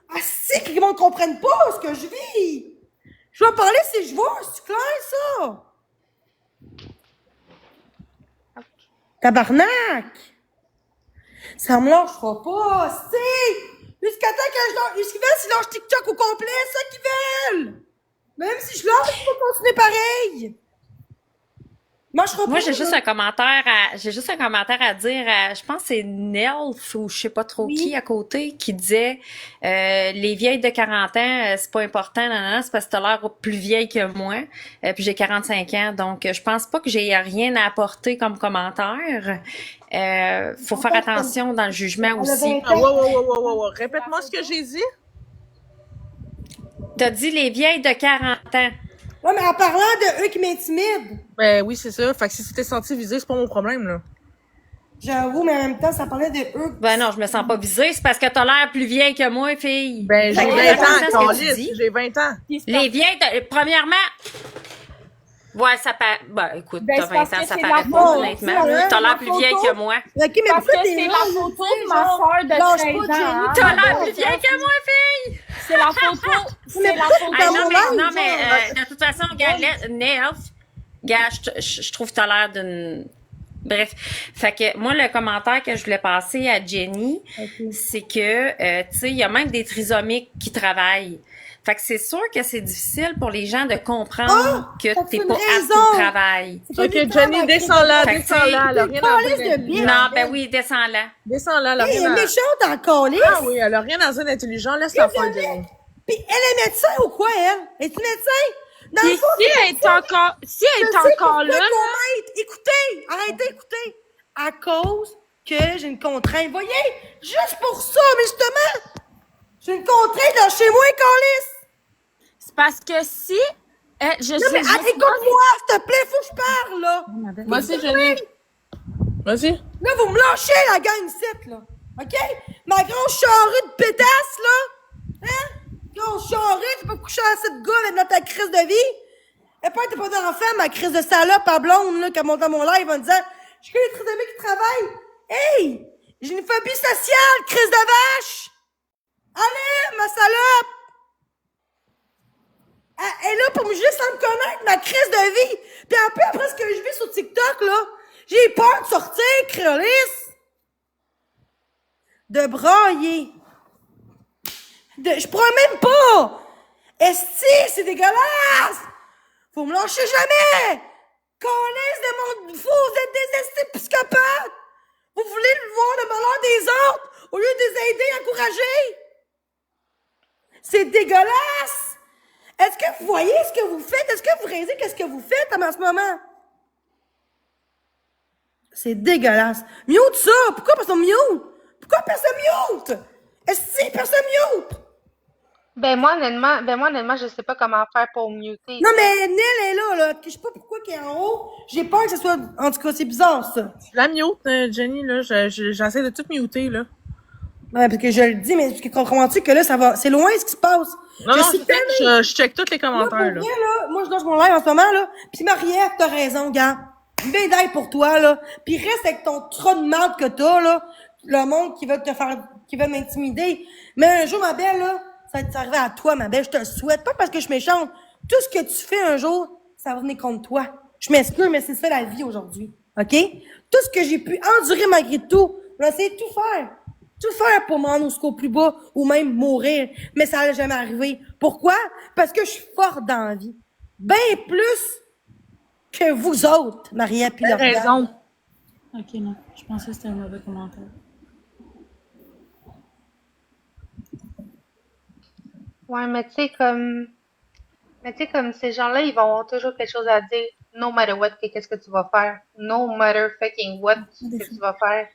Ah, c'est que les gens ne comprennent pas ce que je vis! Je vais parler si je vois, c'est clair, ça! Tabarnak! Ça me lâchera pas, c'est! Jusqu'à temps que je lâche, ce qu'ils veulent, c'est lâche TikTok au complet, c'est ça qu'ils veulent! Même si je lâche, il faut continuer pareil! Moi, j'ai juste un commentaire à dire je pense que c'est Nelf ou je sais pas trop qui à côté qui disait les vieilles de 40 ans, c'est pas important, c'est parce que t'as l'air plus vieille que moi. Puis j'ai 45 ans, donc je pense pas que j'ai rien à apporter comme commentaire. Faut faire attention dans le jugement aussi. Ah, wow. Répète-moi ce que j'ai dit. T'as dit les vieilles de 40 ans. Ouais, mais en parlant de eux qui m'intimident. Ben oui, c'est ça. Fait que si tu t'es senti visé, c'est pas mon problème, là. J'avoue, mais en même temps, ça parlait de eux. Ben non, je me sens pas visée. C'est parce que t'as l'air plus vieille que moi, fille. Ben, j'ai Fait que 20 ans, attention à ce que tu Carlis. dis. J'ai 20 ans. Les vieilles, premièrement, ouais, ça paraît, ben, écoute, Ben, t'as c'est 20 parce ans, que ça c'est paraît la pas, photo, honnêtement. hein, T'as la l'air plus photo. vieille que moi. Ok, mais Parce pourquoi que t'es c'est là? la photo de ma soeur de Lâche 13 pas, ans. Jenny. T'as l'air plus vieille que moi, fille! C'est la photo. C'est la photo. Ah, non, mon mais, live, non, mais de toute façon, Nelf, gars, je trouve que t'as l'air d'une... Bref. Fait que moi, le commentaire que je voulais passer à Jenny, c'est que, tu sais, il y a même des trisomiques qui travaillent. Fait que c'est sûr que c'est difficile pour les gens de comprendre que t'as t'es une pas apte raison. au travail. Ok, Jenny, descends-la, Fait que descends-la. Elle a rien à Calice dire. de bien. Non, ben oui, descends-la. Descends-la, elle a Elle est rien à... méchante en calice. Ah oui, elle a rien à dire d'intelligent. Laisse-la faire, Jenny. Puis elle est médecin ou quoi, elle? Elle est médecin? Dans Puis le fond, si elle est encore, si elle je est sais encore pourquoi là, qu'on m'aide. Écoutez, arrêtez d'écouter. À cause que j'ai une contrainte. Voyez, juste pour ça, mais justement, j'ai une contrainte là chez moi, calice. c'est parce que si, je Non, sais mais juste écoute-moi, s'il te plaît, faut que je parle, là. Vas-y, Jenny. Vas-y. Là, vous me lâchez, la gang ici, là. OK? Ma grosse charrue de pétasse, là. Hein? Grosse charrue, tu peux coucher à cette gars dans ta crise de vie. Et puis, t'es pas d'enfant, ma crise de salope à blonde, là, qui a monté à mon live en disant, je connais les trisomiques qui travaillent. Hey! J'ai une phobie sociale, crise de vache! Allez, ma salope! Elle est là pour me juste me connaître, ma crise de vie. Puis un peu après ce que je vis sur TikTok, là, j'ai peur de sortir, crélisse. De brailler. Je pourrais même pas. Esti, c'est dégueulasse. Faut me lâcher jamais. Connaisse de mon... Vous êtes des estis psychopathes. Vous voulez voir le malheur des autres au lieu de les aider, encourager. C'est dégueulasse. Est-ce que vous voyez ce que vous faites? Est-ce que vous réalisez qu'est-ce que vous faites en ce moment? C'est dégueulasse. Mute ça! Pourquoi personne mute? Pourquoi personne mute? Est-ce que personne mute? Ben moi honnêtement, je sais pas comment faire pour muter. Non, mais Nell est là. Je sais pas pourquoi qu'elle est en haut. J'ai peur que ce soit... En tout cas, c'est bizarre, ça. La mute, Jenny, là. J'essaie de tout muter, là. Ouais, parce que je le dis, mais comprends-tu que là, ça va... C'est loin ce qui se passe. Non, je suis tellement... je check tous les commentaires, là. Moi, moi, je lance mon live en ce moment, là. Pis Marie-Ève, t'as raison, gars. Bédaille pour toi, là. Pis reste avec ton trop de marde que t'as, là. Le monde qui veut te faire... qui veut m'intimider. Mais un jour, ma belle, là, ça va t'arriver à toi, ma belle. Je te le souhaite. Pas parce que je suis méchante. Tout ce que tu fais un jour, ça va venir contre toi. Je m'excuse, mais c'est ça la vie aujourd'hui. OK? Tout ce que j'ai pu endurer malgré tout, on a essayé de tout faire. Tout faire pour m'en aller jusqu'au plus bas ou même mourir. Mais ça n'allait jamais arriver. Pourquoi? Parce que je suis forte dans la vie. Bien plus que vous autres, Marie-Ève puis T'as Lauriane. raison. Ok, non. Je pensais que c'était un mauvais commentaire. Ouais, mais tu sais comme ces gens-là, ils vont avoir toujours quelque chose à dire. No matter what, qu'est-ce que tu vas faire? No matter fucking what, ce que tu vas faire.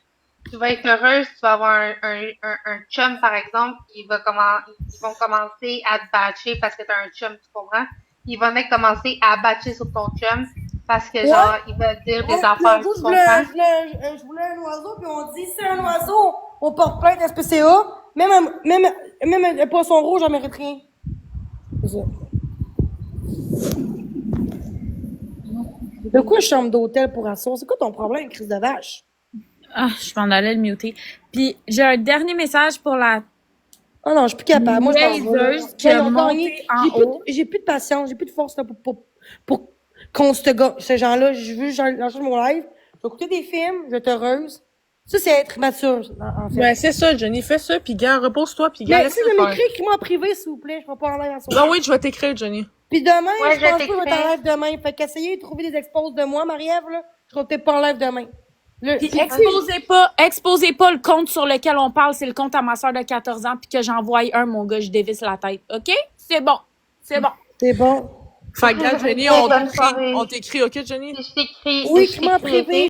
Tu vas être heureuse, tu vas avoir un chum, par exemple, ils vont commencer à te batcher parce que t'as un chum, tu comprends? Ils vont même commencer à batcher sur ton chum parce que, genre, il va dire des affaires, tu comprends? Je voulais un oiseau, puis on dit, c'est un oiseau, on porte plainte SPCA. Même un poisson rouge, j'en mérite rien. C'est ça. De quoi chambre d'hôtel pour asseoir? C'est quoi ton problème, crise de vache? Ah, je m'en allais le muter. Puis, j'ai un dernier message pour la Oh non, je suis plus capable. Moi, je m'en vais. Blazeuse qui a monté en haut. J'ai plus de patience, j'ai plus de force là, pour contre ce gens-là. Je veux lâcher mon live. Je vais écouter des films, je vais être heureuse. Ça, c'est être mature, en fait. Ben, c'est ça, Jenny. Fais ça, puis gars, repose-toi, puis gars, Mais laisse si le je faire. m'écris, écris-moi en privé, s'il vous plaît. Je vais pas en live en soir. Non, oui, je vais t'écrire, Jenny. Puis demain, Ouais, je pense pas que je je vais être en live demain. Fait qu'essayez de trouver des exposes de moi, Marie-Ève, là. Je serai peut-être pas en live demain. Puis exposez pas le compte sur lequel on parle, c'est le compte à ma soeur de 14 ans, puis que j'envoie un, mon gars, je dévisse la tête. OK? C'est bon. C'est bon. C'est bon. Fait que là, Jenny, Bonne soirée. on t'écrit, OK, Jenny? Je t'écris, Oui, je écris-moi en t'écris, privé.